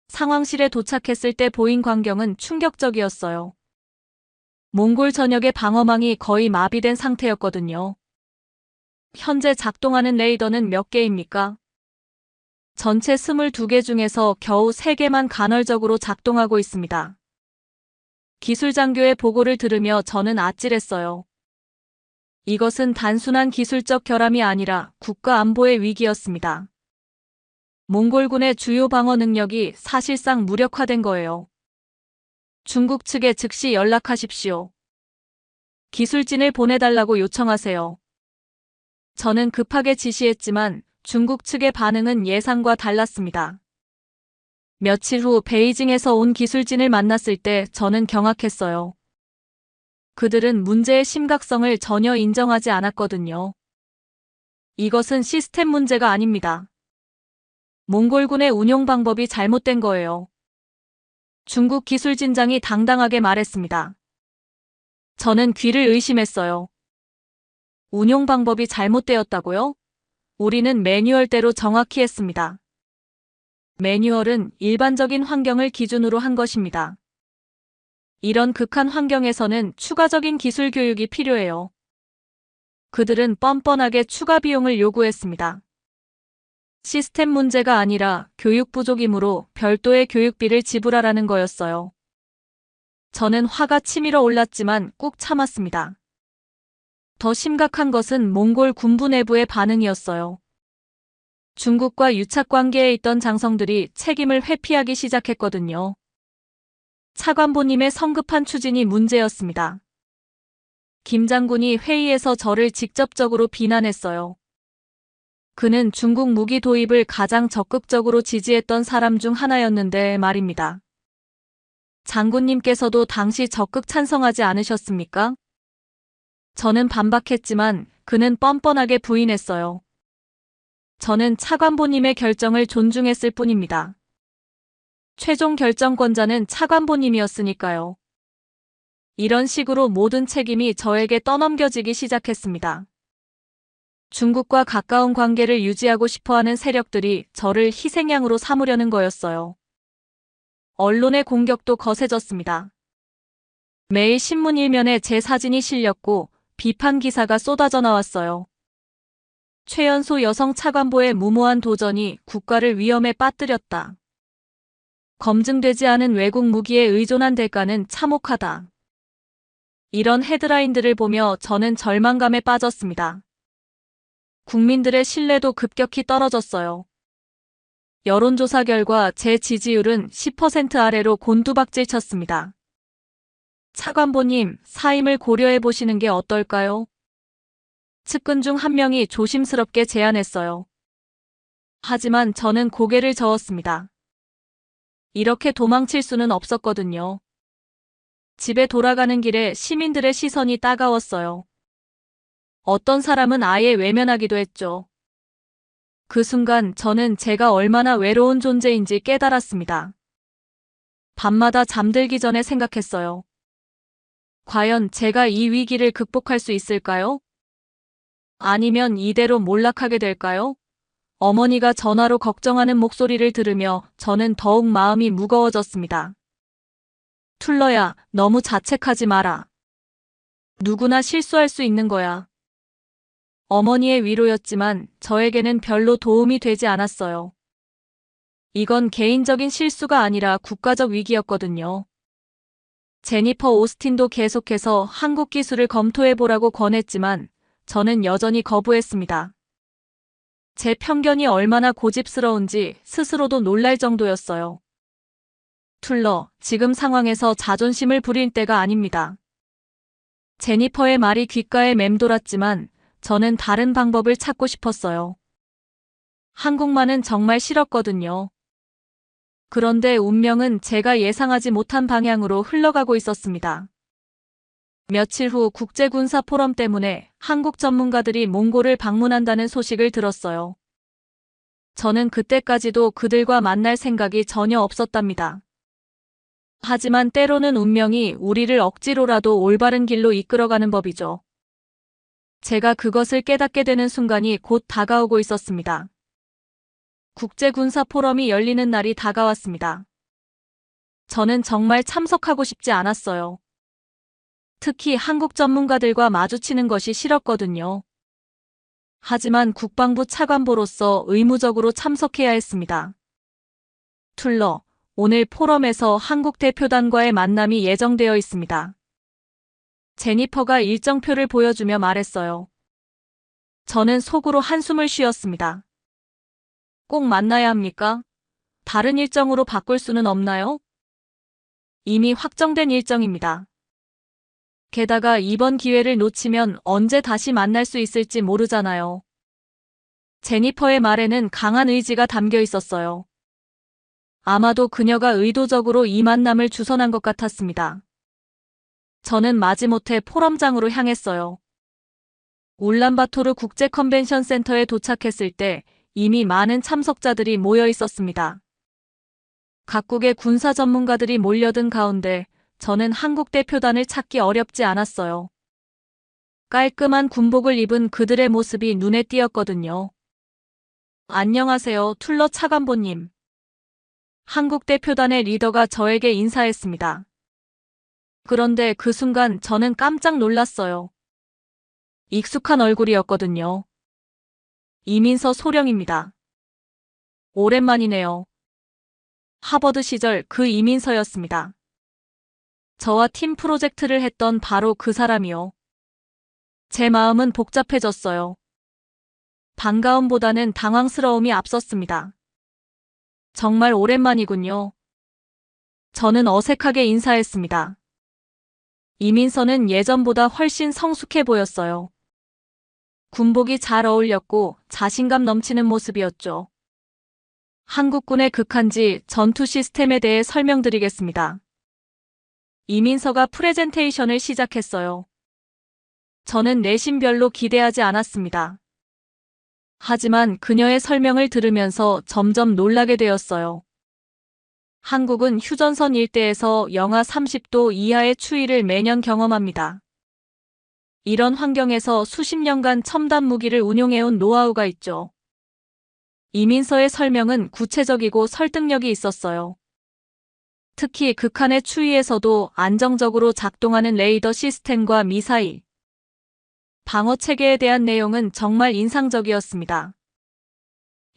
상황실에 도착했을 때 보인 광경은 충격적이었어요. 몽골 전역의 방어망이 거의 마비된 상태였거든요. 현재 작동하는 레이더는 몇 개입니까? 전체 22개 중에서 겨우 3개만 간헐적으로 작동하고 있습니다. 기술 장교의 보고를 들으며 저는 아찔했어요. 이것은 단순한 기술적 결함이 아니라 국가 안보의 위기였습니다. 몽골군의 주요 방어 능력이 사실상 무력화된 거예요. 중국 측에 즉시 연락하십시오. 기술진을 보내달라고 요청하세요. 저는 급하게 지시했지만 중국 측의 반응은 예상과 달랐습니다. 며칠 후 베이징에서 온 기술진을 만났을 때 저는 경악했어요. 그들은 문제의 심각성을 전혀 인정하지 않았거든요. 이것은 시스템 문제가 아닙니다. 몽골군의 운용 방법이 잘못된 거예요. 중국 기술진장이 당당하게 말했습니다. 저는 귀를 의심했어요. 운용 방법이 잘못되었다고요? 우리는 매뉴얼대로 정확히 했습니다. 매뉴얼은 일반적인 환경을 기준으로 한 것입니다. 이런 극한 환경에서는 추가적인 기술 교육이 필요해요. 그들은 뻔뻔하게 추가 비용을 요구했습니다. 시스템 문제가 아니라 교육 부족이므로 별도의 교육비를 지불하라는 거였어요. 저는 화가 치밀어 올랐지만 꾹 참았습니다. 더 심각한 것은 몽골 군부 내부의 반응이었어요. 중국과 유착 관계에 있던 장성들이 책임을 회피하기 시작했거든요. 차관보님의 성급한 추진이 문제였습니다. 김 장군이 회의에서 저를 직접적으로 비난했어요. 그는 중국 무기 도입을 가장 적극적으로 지지했던 사람 중 하나였는데 말입니다. 장군님께서도 당시 적극 찬성하지 않으셨습니까? 저는 반박했지만 그는 뻔뻔하게 부인했어요. 저는 차관보님의 결정을 존중했을 뿐입니다. 최종 결정권자는 차관보님이었으니까요. 이런 식으로 모든 책임이 저에게 떠넘겨지기 시작했습니다. 중국과 가까운 관계를 유지하고 싶어하는 세력들이 저를 희생양으로 삼으려는 거였어요. 언론의 공격도 거세졌습니다. 매일 신문 일면에 제 사진이 실렸고 비판 기사가 쏟아져 나왔어요. 최연소 여성 차관보의 무모한 도전이 국가를 위험에 빠뜨렸다. 검증되지 않은 외국 무기에 의존한 대가는 참혹하다. 이런 헤드라인들을 보며 저는 절망감에 빠졌습니다. 국민들의 신뢰도 급격히 떨어졌어요. 여론조사 결과 제 지지율은 10% 아래로 곤두박질 쳤습니다. 차관보님, 사임을 고려해 보시는 게 어떨까요? 측근 중 한 명이 조심스럽게 제안했어요. 하지만 저는 고개를 저었습니다. 이렇게 도망칠 수는 없었거든요. 집에 돌아가는 길에 시민들의 시선이 따가웠어요. 어떤 사람은 아예 외면하기도 했죠. 그 순간 저는 제가 얼마나 외로운 존재인지 깨달았습니다. 밤마다 잠들기 전에 생각했어요. 과연 제가 이 위기를 극복할 수 있을까요? 아니면 이대로 몰락하게 될까요? 어머니가 전화로 걱정하는 목소리를 들으며 저는 더욱 마음이 무거워졌습니다. 툴러야, 너무 자책하지 마라. 누구나 실수할 수 있는 거야. 어머니의 위로였지만 저에게는 별로 도움이 되지 않았어요. 이건 개인적인 실수가 아니라 국가적 위기였거든요. 제니퍼 오스틴도 계속해서 한국 기술을 검토해보라고 권했지만 저는 여전히 거부했습니다. 제 편견이 얼마나 고집스러운지 스스로도 놀랄 정도였어요. 툴러, 지금 상황에서 자존심을 부릴 때가 아닙니다. 제니퍼의 말이 귓가에 맴돌았지만 저는 다른 방법을 찾고 싶었어요. 한국만은 정말 싫었거든요. 그런데 운명은 제가 예상하지 못한 방향으로 흘러가고 있었습니다. 며칠 후 국제군사 포럼 때문에 한국 전문가들이 몽골을 방문한다는 소식을 들었어요. 저는 그때까지도 그들과 만날 생각이 전혀 없었답니다. 하지만 때로는 운명이 우리를 억지로라도 올바른 길로 이끌어가는 법이죠. 제가 그것을 깨닫게 되는 순간이 곧 다가오고 있었습니다. 국제군사 포럼이 열리는 날이 다가왔습니다. 저는 정말 참석하고 싶지 않았어요. 특히 한국 전문가들과 마주치는 것이 싫었거든요. 하지만 국방부 차관보로서 의무적으로 참석해야 했습니다. 툴러, 오늘 포럼에서 한국 대표단과의 만남이 예정되어 있습니다. 제니퍼가 일정표를 보여주며 말했어요. 저는 속으로 한숨을 쉬었습니다. 꼭 만나야 합니까? 다른 일정으로 바꿀 수는 없나요? 이미 확정된 일정입니다. 게다가 이번 기회를 놓치면 언제 다시 만날 수 있을지 모르잖아요. 제니퍼의 말에는 강한 의지가 담겨 있었어요. 아마도 그녀가 의도적으로 이 만남을 주선한 것 같았습니다. 저는 마지못해 포럼장으로 향했어요. 울란바토르 국제 컨벤션 센터에 도착했을 때 이미 많은 참석자들이 모여 있었습니다. 각국의 군사 전문가들이 몰려든 가운데 저는 한국 대표단을 찾기 어렵지 않았어요. 깔끔한 군복을 입은 그들의 모습이 눈에 띄었거든요. 안녕하세요, 툴러 차관보님. 한국 대표단의 리더가 저에게 인사했습니다. 그런데 그 순간 저는 깜짝 놀랐어요. 익숙한 얼굴이었거든요. 이민서 소령입니다. 오랜만이네요. 하버드 시절 그 이민서였습니다. 저와 팀 프로젝트를 했던 바로 그 사람이요. 제 마음은 복잡해졌어요. 반가움보다는 당황스러움이 앞섰습니다. 정말 오랜만이군요. 저는 어색하게 인사했습니다. 이민서는 예전보다 훨씬 성숙해 보였어요. 군복이 잘 어울렸고 자신감 넘치는 모습이었죠. 한국군의 극한지 전투 시스템에 대해 설명드리겠습니다. 이민서가 프레젠테이션을 시작했어요. 저는 내심 별로 기대하지 않았습니다. 하지만 그녀의 설명을 들으면서 점점 놀라게 되었어요. 한국은 휴전선 일대에서 영하 30도 이하의 추위를 매년 경험합니다. 이런 환경에서 수십 년간 첨단 무기를 운용해온 노하우가 있죠. 이민서의 설명은 구체적이고 설득력이 있었어요. 특히 극한의 추위에서도 안정적으로 작동하는 레이더 시스템과 미사일, 방어 체계에 대한 내용은 정말 인상적이었습니다.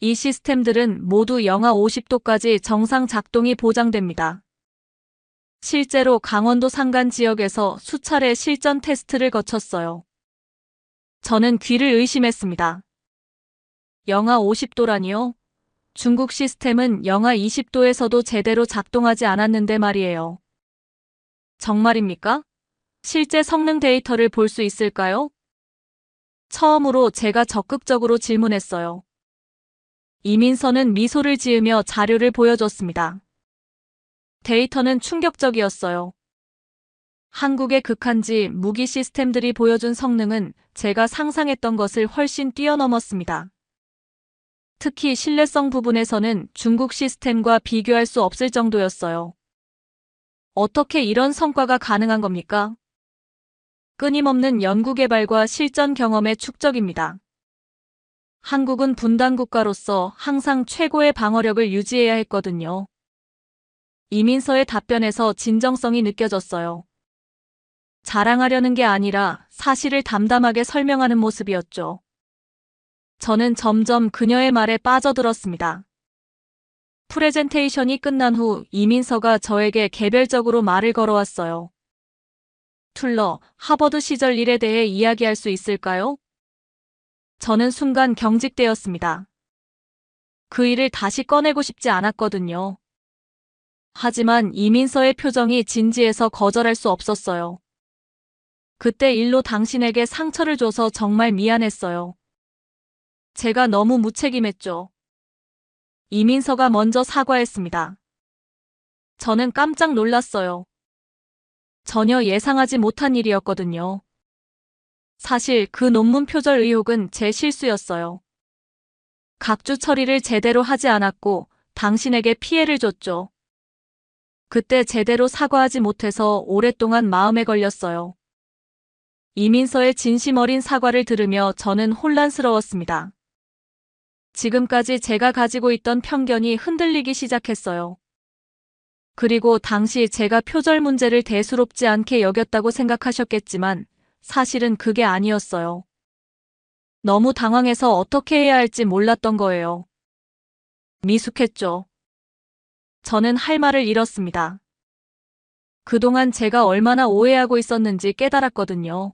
이 시스템들은 모두 영하 50도까지 정상 작동이 보장됩니다. 실제로 강원도 산간 지역에서 수차례 실전 테스트를 거쳤어요. 저는 귀를 의심했습니다. 영하 50도라니요? 중국 시스템은 영하 20도에서도 제대로 작동하지 않았는데 말이에요. 정말입니까? 실제 성능 데이터를 볼 수 있을까요? 처음으로 제가 적극적으로 질문했어요. 이민서는 미소를 지으며 자료를 보여줬습니다. 데이터는 충격적이었어요. 한국의 극한지 무기 시스템들이 보여준 성능은 제가 상상했던 것을 훨씬 뛰어넘었습니다. 특히 신뢰성 부분에서는 중국 시스템과 비교할 수 없을 정도였어요. 어떻게 이런 성과가 가능한 겁니까? 끊임없는 연구개발과 실전 경험의 축적입니다. 한국은 분단 국가로서 항상 최고의 방어력을 유지해야 했거든요. 이민서의 답변에서 진정성이 느껴졌어요. 자랑하려는 게 아니라 사실을 담담하게 설명하는 모습이었죠. 저는 점점 그녀의 말에 빠져들었습니다. 프레젠테이션이 끝난 후 이민서가 저에게 개별적으로 말을 걸어왔어요. 툴러, 하버드 시절 일에 대해 이야기할 수 있을까요? 저는 순간 경직되었습니다. 그 일을 다시 꺼내고 싶지 않았거든요. 하지만 이민서의 표정이 진지해서 거절할 수 없었어요. 그때 일로 당신에게 상처를 줘서 정말 미안했어요. 제가 너무 무책임했죠. 이민서가 먼저 사과했습니다. 저는 깜짝 놀랐어요. 전혀 예상하지 못한 일이었거든요. 사실 그 논문 표절 의혹은 제 실수였어요. 각주 처리를 제대로 하지 않았고 당신에게 피해를 줬죠. 그때 제대로 사과하지 못해서 오랫동안 마음에 걸렸어요. 이민서의 진심 어린 사과를 들으며 저는 혼란스러웠습니다. 지금까지 제가 가지고 있던 편견이 흔들리기 시작했어요. 그리고 당시 제가 표절 문제를 대수롭지 않게 여겼다고 생각하셨겠지만 사실은 그게 아니었어요. 너무 당황해서 어떻게 해야 할지 몰랐던 거예요. 미숙했죠. 저는 할 말을 잃었습니다. 그동안 제가 얼마나 오해하고 있었는지 깨달았거든요.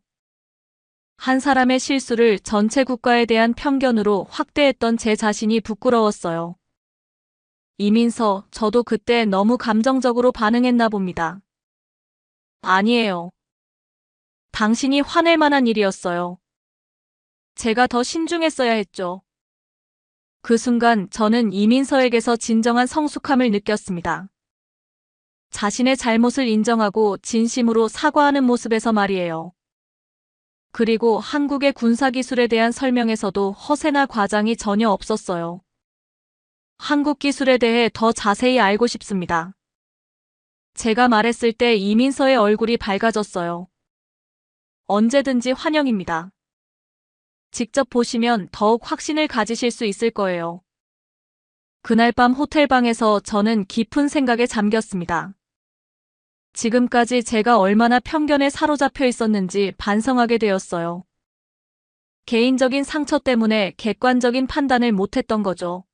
한 사람의 실수를 전체 국가에 대한 편견으로 확대했던 제 자신이 부끄러웠어요. 이민서, 저도 그때 너무 감정적으로 반응했나 봅니다. 아니에요. 당신이 화낼 만한 일이었어요. 제가 더 신중했어야 했죠. 그 순간 저는 이민서에게서 진정한 성숙함을 느꼈습니다. 자신의 잘못을 인정하고 진심으로 사과하는 모습에서 말이에요. 그리고 한국의 군사기술에 대한 설명에서도 허세나 과장이 전혀 없었어요. 한국 기술에 대해 더 자세히 알고 싶습니다. 제가 말했을 때 이민서의 얼굴이 밝아졌어요. 언제든지 환영입니다. 직접 보시면 더욱 확신을 가지실 수 있을 거예요. 그날 밤 호텔방에서 저는 깊은 생각에 잠겼습니다. 지금까지 제가 얼마나 편견에 사로잡혀 있었는지 반성하게 되었어요. 개인적인 상처 때문에 객관적인 판단을 못했던 거죠.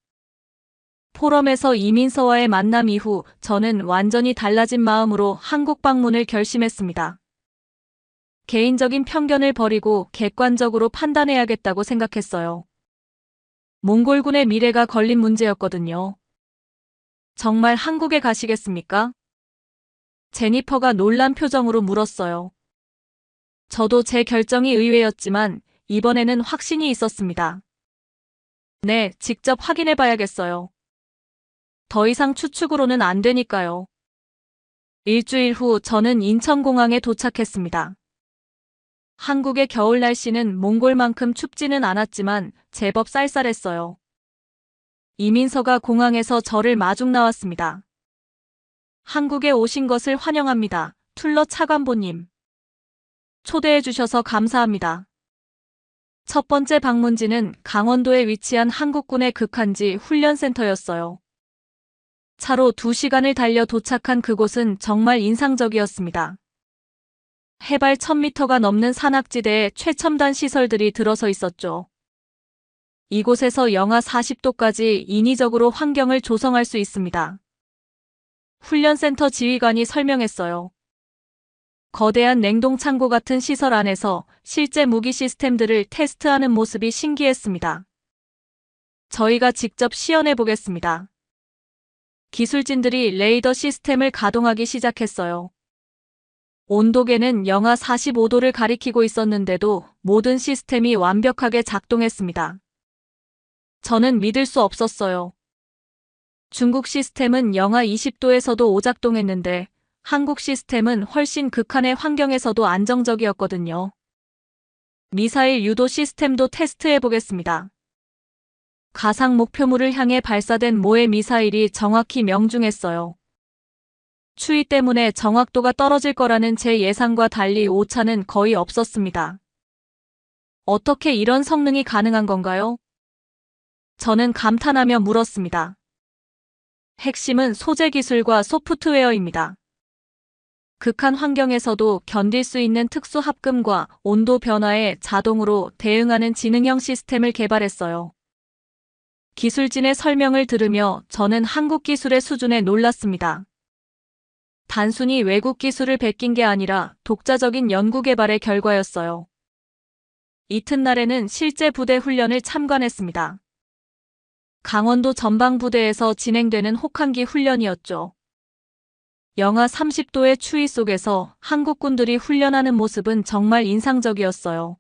포럼에서 이민서와의 만남 이후 저는 완전히 달라진 마음으로 한국 방문을 결심했습니다. 개인적인 편견을 버리고 객관적으로 판단해야겠다고 생각했어요. 몽골군의 미래가 걸린 문제였거든요. 정말 한국에 가시겠습니까? 제니퍼가 놀란 표정으로 물었어요. 저도 제 결정이 의외였지만 이번에는 확신이 있었습니다. 네, 직접 확인해 봐야겠어요. 더 이상 추측으로는 안 되니까요. 일주일 후 저는 인천공항에 도착했습니다. 한국의 겨울 날씨는 몽골만큼 춥지는 않았지만 제법 쌀쌀했어요. 이민서가 공항에서 저를 마중 나왔습니다. 한국에 오신 것을 환영합니다. 툴러 차관보님. 초대해 주셔서 감사합니다. 첫 번째 방문지는 강원도에 위치한 한국군의 극한지 훈련센터였어요. 차로 2시간을 달려 도착한 그곳은 정말 인상적이었습니다. 해발 1000m가 넘는 산악지대에 최첨단 시설들이 들어서 있었죠. 이곳에서 영하 40도까지 인위적으로 환경을 조성할 수 있습니다. 훈련센터 지휘관이 설명했어요. 거대한 냉동창고 같은 시설 안에서 실제 무기 시스템들을 테스트하는 모습이 신기했습니다. 저희가 직접 시연해 보겠습니다. 기술진들이 레이더 시스템을 가동하기 시작했어요. 온도계는 영하 45도를 가리키고 있었는데도 모든 시스템이 완벽하게 작동했습니다. 저는 믿을 수 없었어요. 중국 시스템은 영하 20도에서도 오작동했는데 한국 시스템은 훨씬 극한의 환경에서도 안정적이었거든요. 미사일 유도 시스템도 테스트해 보겠습니다. 가상 목표물을 향해 발사된 모의 미사일이 정확히 명중했어요. 추위 때문에 정확도가 떨어질 거라는 제 예상과 달리 오차는 거의 없었습니다. 어떻게 이런 성능이 가능한 건가요? 저는 감탄하며 물었습니다. 핵심은 소재 기술과 소프트웨어입니다. 극한 환경에서도 견딜 수 있는 특수 합금과 온도 변화에 자동으로 대응하는 지능형 시스템을 개발했어요. 기술진의 설명을 들으며 저는 한국 기술의 수준에 놀랐습니다. 단순히 외국 기술을 베낀 게 아니라 독자적인 연구 개발의 결과였어요. 이튿날에는 실제 부대 훈련을 참관했습니다. 강원도 전방부대에서 진행되는 혹한기 훈련이었죠. 영하 30도의 추위 속에서 한국군들이 훈련하는 모습은 정말 인상적이었어요.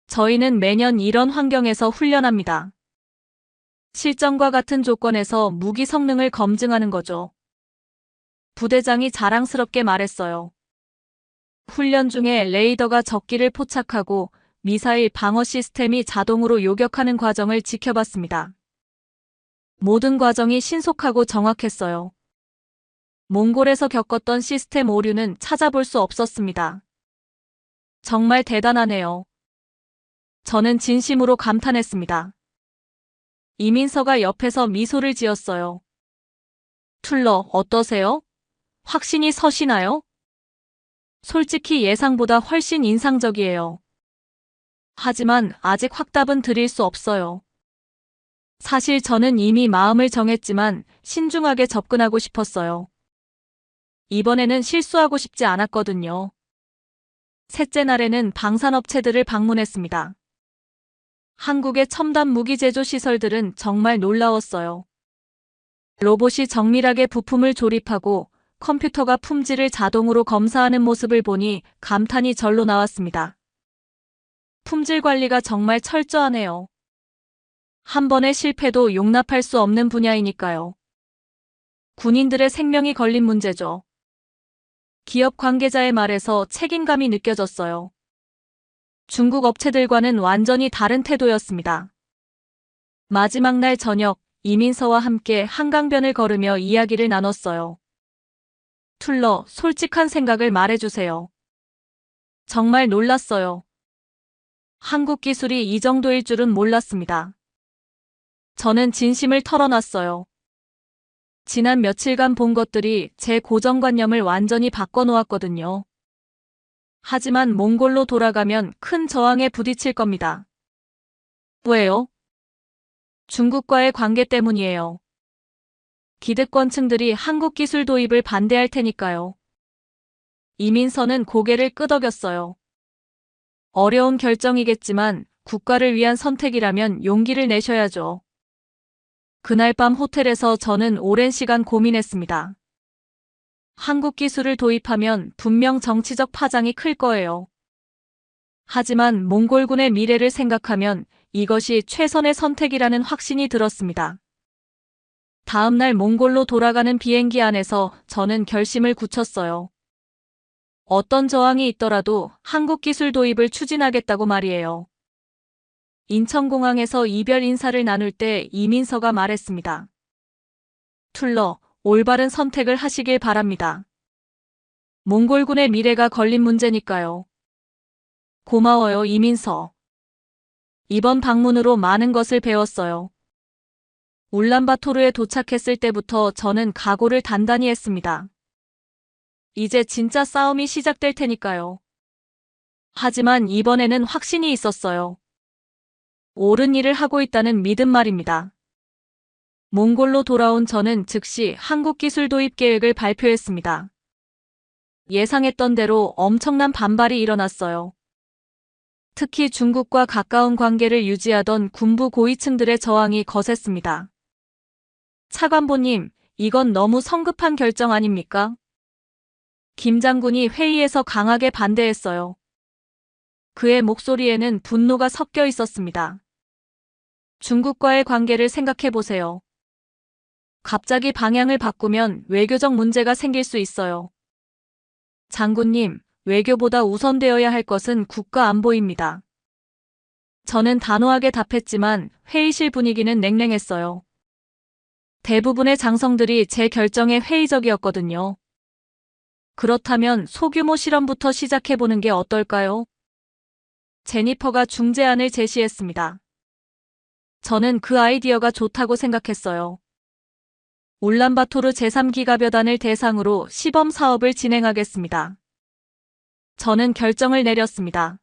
저희는 매년 이런 환경에서 훈련합니다. 실전과 같은 조건에서 무기 성능을 검증하는 거죠. 부대장이 자랑스럽게 말했어요. 훈련 중에 레이더가 적기를 포착하고 미사일 방어 시스템이 자동으로 요격하는 과정을 지켜봤습니다. 모든 과정이 신속하고 정확했어요. 몽골에서 겪었던 시스템 오류는 찾아볼 수 없었습니다. 정말 대단하네요. 저는 진심으로 감탄했습니다. 이민서가 옆에서 미소를 지었어요. 툴러, 어떠세요? 확신이 서시나요? 솔직히 예상보다 훨씬 인상적이에요. 하지만 아직 확답은 드릴 수 없어요. 사실 저는 이미 마음을 정했지만 신중하게 접근하고 싶었어요. 이번에는 실수하고 싶지 않았거든요. 셋째 날에는 방산업체들을 방문했습니다. 한국의 첨단 무기 제조 시설들은 정말 놀라웠어요. 로봇이 정밀하게 부품을 조립하고 컴퓨터가 품질을 자동으로 검사하는 모습을 보니 감탄이 절로 나왔습니다. 품질 관리가 정말 철저하네요. 한 번의 실패도 용납할 수 없는 분야이니까요. 군인들의 생명이 걸린 문제죠. 기업 관계자의 말에서 책임감이 느껴졌어요. 중국 업체들과는 완전히 다른 태도였습니다. 마지막 날 저녁, 이민서와 함께 한강변을 걸으며 이야기를 나눴어요. 툴러, 솔직한 생각을 말해주세요. 정말 놀랐어요. 한국 기술이 이 정도일 줄은 몰랐습니다. 저는 진심을 털어놨어요. 지난 며칠간 본 것들이 제 고정관념을 완전히 바꿔놓았거든요. 하지만 몽골로 돌아가면 큰 저항에 부딪힐 겁니다. 왜요? 중국과의 관계 때문이에요. 기득권층들이 한국 기술 도입을 반대할 테니까요. 이민서는 고개를 끄덕였어요. 어려운 결정이겠지만 국가를 위한 선택이라면 용기를 내셔야죠. 그날 밤 호텔에서 저는 오랜 시간 고민했습니다. 한국 기술을 도입하면 분명 정치적 파장이 클 거예요. 하지만 몽골군의 미래를 생각하면 이것이 최선의 선택이라는 확신이 들었습니다. 다음 날 몽골로 돌아가는 비행기 안에서 저는 결심을 굳혔어요. 어떤 저항이 있더라도 한국 기술 도입을 추진하겠다고 말이에요. 인천공항에서 이별 인사를 나눌 때 이민서가 말했습니다. 툴러, 올바른 선택을 하시길 바랍니다. 몽골군의 미래가 걸린 문제니까요. 고마워요, 이민서. 이번 방문으로 많은 것을 배웠어요. 울란바토르에 도착했을 때부터 저는 각오를 단단히 했습니다. 이제 진짜 싸움이 시작될 테니까요. 하지만 이번에는 확신이 있었어요. 옳은 일을 하고 있다는 믿음 말입니다. 몽골로 돌아온 저는 즉시 한국 기술 도입 계획을 발표했습니다. 예상했던 대로 엄청난 반발이 일어났어요. 특히 중국과 가까운 관계를 유지하던 군부 고위층들의 저항이 거셌습니다. 차관보님, 이건 너무 성급한 결정 아닙니까? 김 장군이 회의에서 강하게 반대했어요. 그의 목소리에는 분노가 섞여 있었습니다. 중국과의 관계를 생각해 보세요. 갑자기 방향을 바꾸면 외교적 문제가 생길 수 있어요. 장군님, 외교보다 우선되어야 할 것은 국가 안보입니다. 저는 단호하게 답했지만 회의실 분위기는 냉랭했어요. 대부분의 장성들이 제 결정에 회의적이었거든요. 그렇다면 소규모 실험부터 시작해보는 게 어떨까요? 제니퍼가 중재안을 제시했습니다. 저는 그 아이디어가 좋다고 생각했어요. 울란바토르 제3기가벼단을 대상으로 시범 사업을 진행하겠습니다. 저는 결정을 내렸습니다.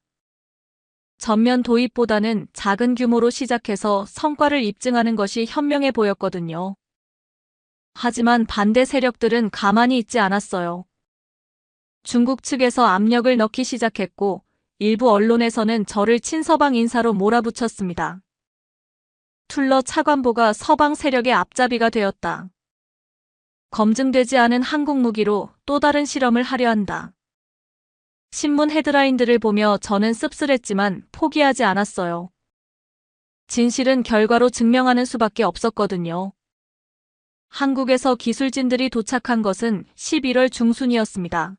전면 도입보다는 작은 규모로 시작해서 성과를 입증하는 것이 현명해 보였거든요. 하지만 반대 세력들은 가만히 있지 않았어요. 중국 측에서 압력을 넣기 시작했고 일부 언론에서는 저를 친서방 인사로 몰아붙였습니다. 툴러 차관보가 서방 세력의 앞잡이가 되었다. 검증되지 않은 한국 무기로 또 다른 실험을 하려 한다. 신문 헤드라인들을 보며 저는 씁쓸했지만 포기하지 않았어요. 진실은 결과로 증명하는 수밖에 없었거든요. 한국에서 기술진들이 도착한 것은 11월 중순이었습니다.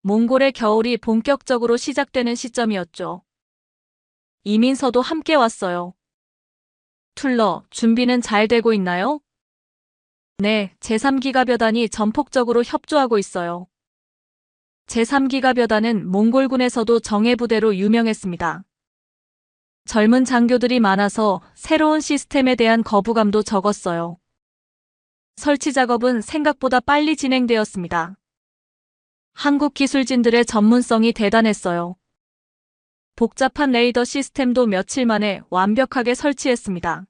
몽골의 겨울이 본격적으로 시작되는 시점이었죠. 이민서도 함께 왔어요. 툴러, 준비는 잘 되고 있나요? 네, 제3기가벼단이 전폭적으로 협조하고 있어요. 제3기가벼단은 몽골군에서도 정예부대로 유명했습니다. 젊은 장교들이 많아서 새로운 시스템에 대한 거부감도 적었어요. 설치 작업은 생각보다 빨리 진행되었습니다. 한국 기술진들의 전문성이 대단했어요. 복잡한 레이더 시스템도 며칠 만에 완벽하게 설치했습니다.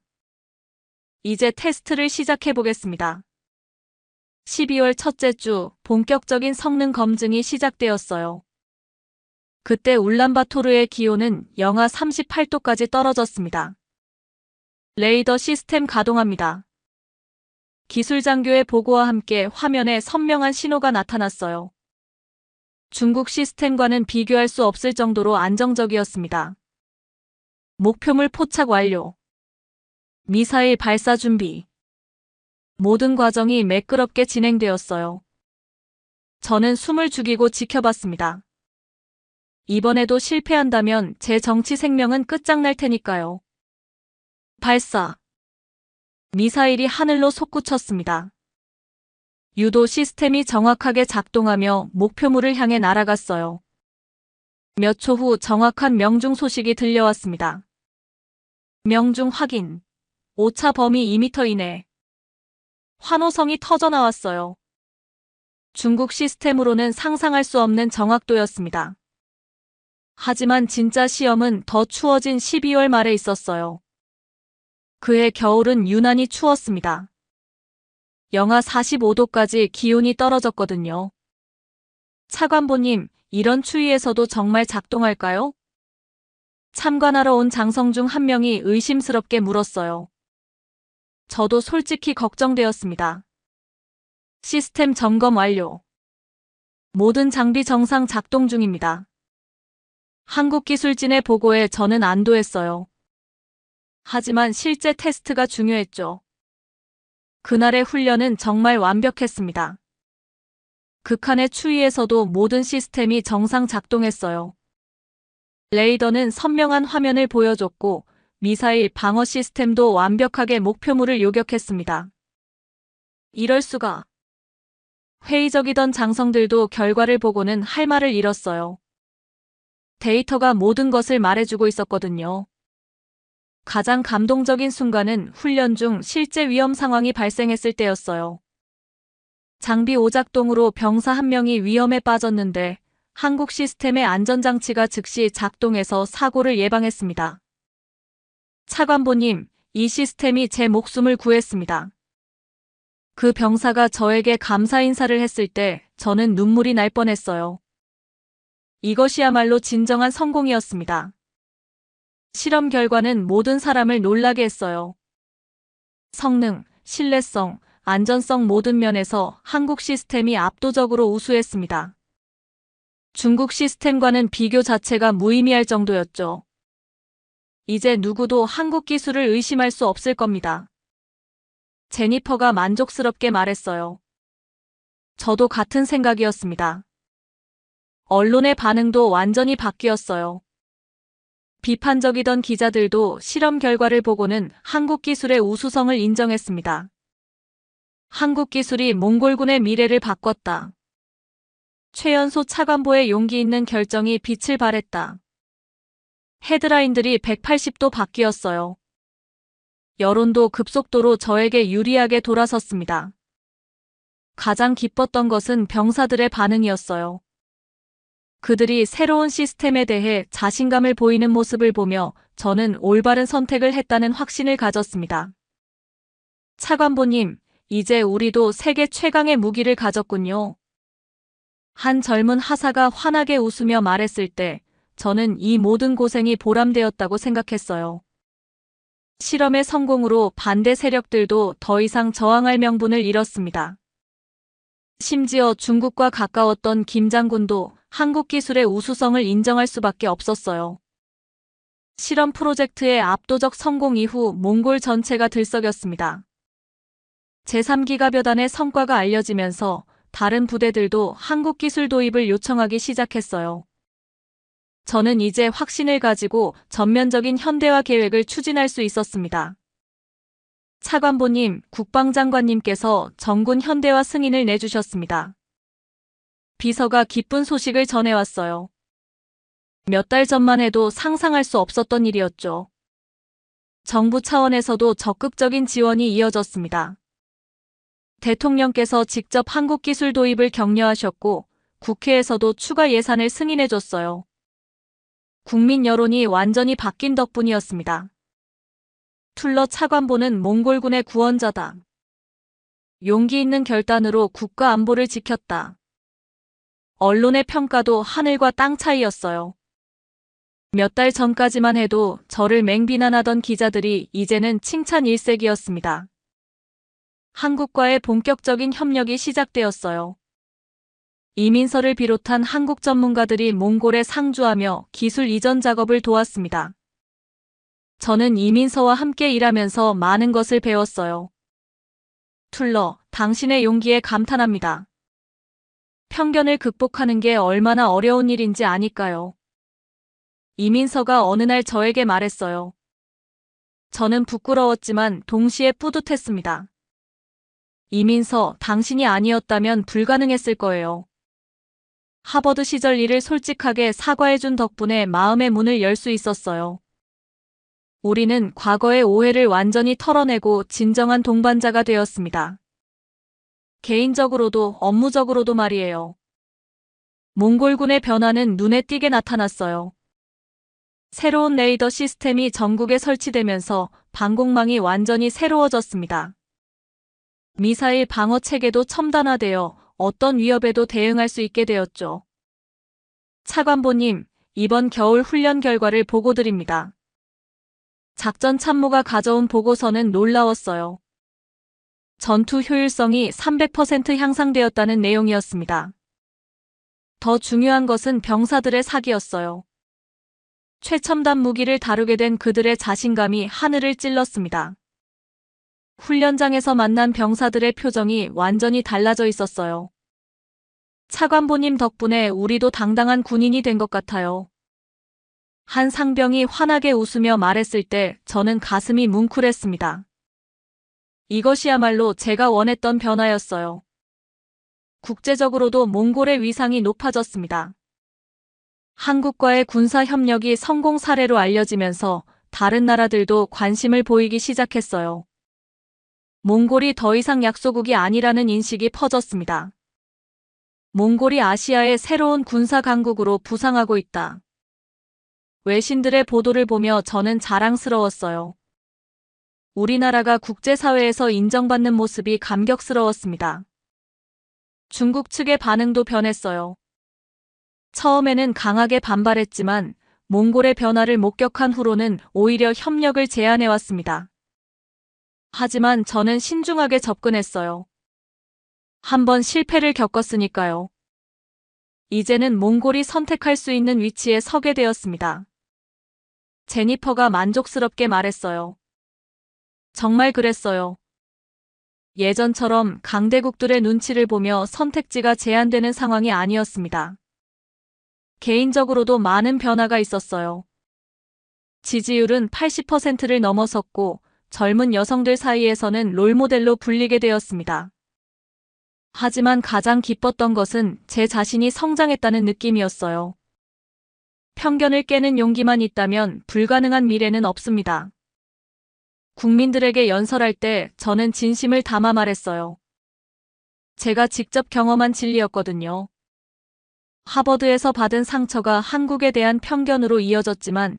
이제 테스트를 시작해 보겠습니다. 12월 첫째 주 본격적인 성능 검증이 시작되었어요. 그때 울란바토르의 기온은 영하 38도까지 떨어졌습니다. 레이더 시스템 가동합니다. 기술 장교의 보고와 함께 화면에 선명한 신호가 나타났어요. 중국 시스템과는 비교할 수 없을 정도로 안정적이었습니다. 목표물 포착 완료. 미사일 발사 준비. 모든 과정이 매끄럽게 진행되었어요. 저는 숨을 죽이고 지켜봤습니다. 이번에도 실패한다면 제 정치 생명은 끝장날 테니까요. 발사. 미사일이 하늘로 솟구쳤습니다. 유도 시스템이 정확하게 작동하며 목표물을 향해 날아갔어요. 몇 초 후 정확한 명중 소식이 들려왔습니다. 명중 확인. 오차 범위 2m 이내. 환호성이 터져나왔어요. 중국 시스템으로는 상상할 수 없는 정확도였습니다. 하지만 진짜 시험은 더 추워진 12월 말에 있었어요. 그해 겨울은 유난히 추웠습니다. 영하 45도까지 기온이 떨어졌거든요. 차관보님, 이런 추위에서도 정말 작동할까요? 참관하러 온 장성 중 한 명이 의심스럽게 물었어요. 저도 솔직히 걱정되었습니다. 시스템 점검 완료. 모든 장비 정상 작동 중입니다. 한국 기술진의 보고에 저는 안도했어요. 하지만 실제 테스트가 중요했죠. 그날의 훈련은 정말 완벽했습니다. 극한의 추위에서도 모든 시스템이 정상 작동했어요. 레이더는 선명한 화면을 보여줬고 미사일 방어 시스템도 완벽하게 목표물을 요격했습니다. 이럴 수가. 회의적이던 장성들도 결과를 보고는 할 말을 잃었어요. 데이터가 모든 것을 말해주고 있었거든요. 가장 감동적인 순간은 훈련 중 실제 위험 상황이 발생했을 때였어요. 장비 오작동으로 병사 한 명이 위험에 빠졌는데 한국 시스템의 안전장치가 즉시 작동해서 사고를 예방했습니다. 차관보님, 이 시스템이 제 목숨을 구했습니다. 그 병사가 저에게 감사 인사를 했을 때 저는 눈물이 날 뻔했어요. 이것이야말로 진정한 성공이었습니다. 실험 결과는 모든 사람을 놀라게 했어요. 성능, 신뢰성, 안전성 모든 면에서 한국 시스템이 압도적으로 우수했습니다. 중국 시스템과는 비교 자체가 무의미할 정도였죠. 이제 누구도 한국 기술을 의심할 수 없을 겁니다. 제니퍼가 만족스럽게 말했어요. 저도 같은 생각이었습니다. 언론의 반응도 완전히 바뀌었어요. 비판적이던 기자들도 실험 결과를 보고는 한국 기술의 우수성을 인정했습니다. 한국 기술이 몽골군의 미래를 바꿨다. 최연소 차관보의 용기 있는 결정이 빛을 발했다. 헤드라인들이 180도 바뀌었어요. 여론도 급속도로 저에게 유리하게 돌아섰습니다. 가장 기뻤던 것은 병사들의 반응이었어요. 그들이 새로운 시스템에 대해 자신감을 보이는 모습을 보며 저는 올바른 선택을 했다는 확신을 가졌습니다. 차관보님, 이제 우리도 세계 최강의 무기를 가졌군요. 한 젊은 하사가 환하게 웃으며 말했을 때 저는 이 모든 고생이 보람되었다고 생각했어요. 실험의 성공으로 반대 세력들도 더 이상 저항할 명분을 잃었습니다. 심지어 중국과 가까웠던 김 장군도 한국 기술의 우수성을 인정할 수밖에 없었어요. 실험 프로젝트의 압도적 성공 이후 몽골 전체가 들썩였습니다. 제3기가벼단의 성과가 알려지면서 다른 부대들도 한국 기술 도입을 요청하기 시작했어요. 저는 이제 확신을 가지고 전면적인 현대화 계획을 추진할 수 있었습니다. 차관보님, 국방장관님께서 정군 현대화 승인을 내주셨습니다. 비서가 기쁜 소식을 전해왔어요. 몇 달 전만 해도 상상할 수 없었던 일이었죠. 정부 차원에서도 적극적인 지원이 이어졌습니다. 대통령께서 직접 한국 기술 도입을 격려하셨고 국회에서도 추가 예산을 승인해줬어요. 국민 여론이 완전히 바뀐 덕분이었습니다. 툴러 차관보는 몽골군의 구원자다. 용기 있는 결단으로 국가 안보를 지켰다. 언론의 평가도 하늘과 땅 차이였어요. 몇 달 전까지만 해도 저를 맹비난하던 기자들이 이제는 칭찬 일색이었습니다. 한국과의 본격적인 협력이 시작되었어요. 이민서를 비롯한 한국 전문가들이 몽골에 상주하며 기술 이전 작업을 도왔습니다. 저는 이민서와 함께 일하면서 많은 것을 배웠어요. 툴러, 당신의 용기에 감탄합니다. 편견을 극복하는 게 얼마나 어려운 일인지 아니까요. 이민서가 어느 날 저에게 말했어요. 저는 부끄러웠지만 동시에 뿌듯했습니다. 이민서, 당신이 아니었다면 불가능했을 거예요. 하버드 시절 일을 솔직하게 사과해준 덕분에 마음의 문을 열 수 있었어요. 우리는 과거의 오해를 완전히 털어내고 진정한 동반자가 되었습니다. 개인적으로도 업무적으로도 말이에요. 몽골군의 변화는 눈에 띄게 나타났어요. 새로운 레이더 시스템이 전국에 설치되면서 방공망이 완전히 새로워졌습니다. 미사일 방어 체계도 첨단화되어 어떤 위협에도 대응할 수 있게 되었죠. 차관보님, 이번 겨울 훈련 결과를 보고드립니다. 작전 참모가 가져온 보고서는 놀라웠어요. 전투 효율성이 300% 향상되었다는 내용이었습니다. 더 중요한 것은 병사들의 사기였어요. 최첨단 무기를 다루게 된 그들의 자신감이 하늘을 찔렀습니다. 훈련장에서 만난 병사들의 표정이 완전히 달라져 있었어요. 차관보님 덕분에 우리도 당당한 군인이 된 것 같아요. 한 상병이 환하게 웃으며 말했을 때 저는 가슴이 뭉클했습니다. 이것이야말로 제가 원했던 변화였어요. 국제적으로도 몽골의 위상이 높아졌습니다. 한국과의 군사 협력이 성공 사례로 알려지면서 다른 나라들도 관심을 보이기 시작했어요. 몽골이 더 이상 약소국이 아니라는 인식이 퍼졌습니다. 몽골이 아시아의 새로운 군사 강국으로 부상하고 있다. 외신들의 보도를 보며 저는 자랑스러웠어요. 우리나라가 국제사회에서 인정받는 모습이 감격스러웠습니다. 중국 측의 반응도 변했어요. 처음에는 강하게 반발했지만 몽골의 변화를 목격한 후로는 오히려 협력을 제안해왔습니다. 하지만 저는 신중하게 접근했어요. 한번 실패를 겪었으니까요. 이제는 몽골이 선택할 수 있는 위치에 서게 되었습니다. 제니퍼가 만족스럽게 말했어요. 정말 그랬어요. 예전처럼 강대국들의 눈치를 보며 선택지가 제한되는 상황이 아니었습니다. 개인적으로도 많은 변화가 있었어요. 지지율은 80%를 넘어섰고 젊은 여성들 사이에서는 롤모델로 불리게 되었습니다. 하지만 가장 기뻤던 것은 제 자신이 성장했다는 느낌이었어요. 편견을 깨는 용기만 있다면 불가능한 미래는 없습니다. 국민들에게 연설할 때 저는 진심을 담아 말했어요. 제가 직접 경험한 진리였거든요. 하버드에서 받은 상처가 한국에 대한 편견으로 이어졌지만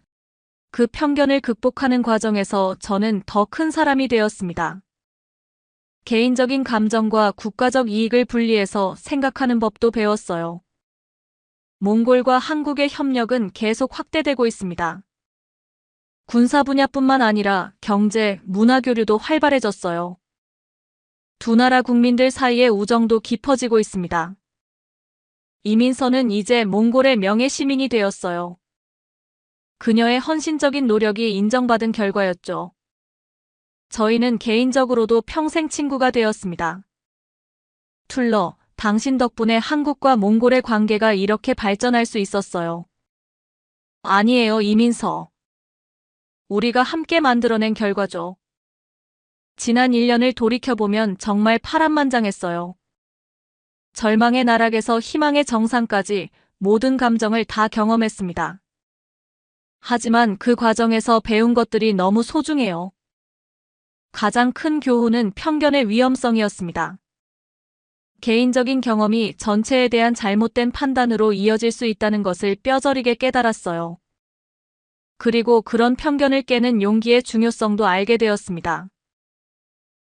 그 편견을 극복하는 과정에서 저는 더 큰 사람이 되었습니다. 개인적인 감정과 국가적 이익을 분리해서 생각하는 법도 배웠어요. 몽골과 한국의 협력은 계속 확대되고 있습니다. 군사 분야뿐만 아니라 경제, 문화 교류도 활발해졌어요. 두 나라 국민들 사이의 우정도 깊어지고 있습니다. 이민서는 이제 몽골의 명예 시민이 되었어요. 그녀의 헌신적인 노력이 인정받은 결과였죠. 저희는 개인적으로도 평생 친구가 되었습니다. 툴러, 당신 덕분에 한국과 몽골의 관계가 이렇게 발전할 수 있었어요. 아니에요, 이민서. 우리가 함께 만들어낸 결과죠. 지난 1년을 돌이켜보면 정말 파란만장했어요. 절망의 나락에서 희망의 정상까지 모든 감정을 다 경험했습니다. 하지만 그 과정에서 배운 것들이 너무 소중해요. 가장 큰 교훈은 편견의 위험성이었습니다. 개인적인 경험이 전체에 대한 잘못된 판단으로 이어질 수 있다는 것을 뼈저리게 깨달았어요. 그리고 그런 편견을 깨는 용기의 중요성도 알게 되었습니다.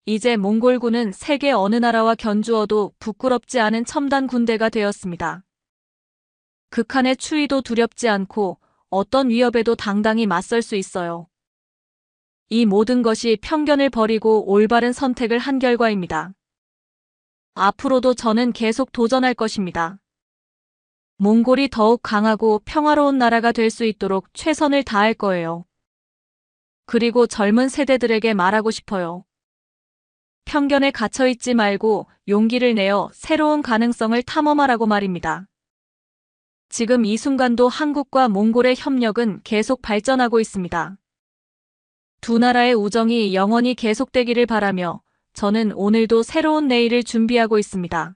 이제 몽골군은 세계 어느 나라와 견주어도 부끄럽지 않은 첨단 군대가 되었습니다. 극한의 추위도 두렵지 않고 어떤 위협에도 당당히 맞설 수 있어요. 이 모든 것이 편견을 버리고 올바른 선택을 한 결과입니다. 앞으로도 저는 계속 도전할 것입니다. 몽골이 더욱 강하고 평화로운 나라가 될 수 있도록 최선을 다할 거예요. 그리고 젊은 세대들에게 말하고 싶어요. 편견에 갇혀있지 말고 용기를 내어 새로운 가능성을 탐험하라고 말입니다. 지금 이 순간도 한국과 몽골의 협력은 계속 발전하고 있습니다. 두 나라의 우정이 영원히 계속되기를 바라며 저는 오늘도 새로운 내일을 준비하고 있습니다.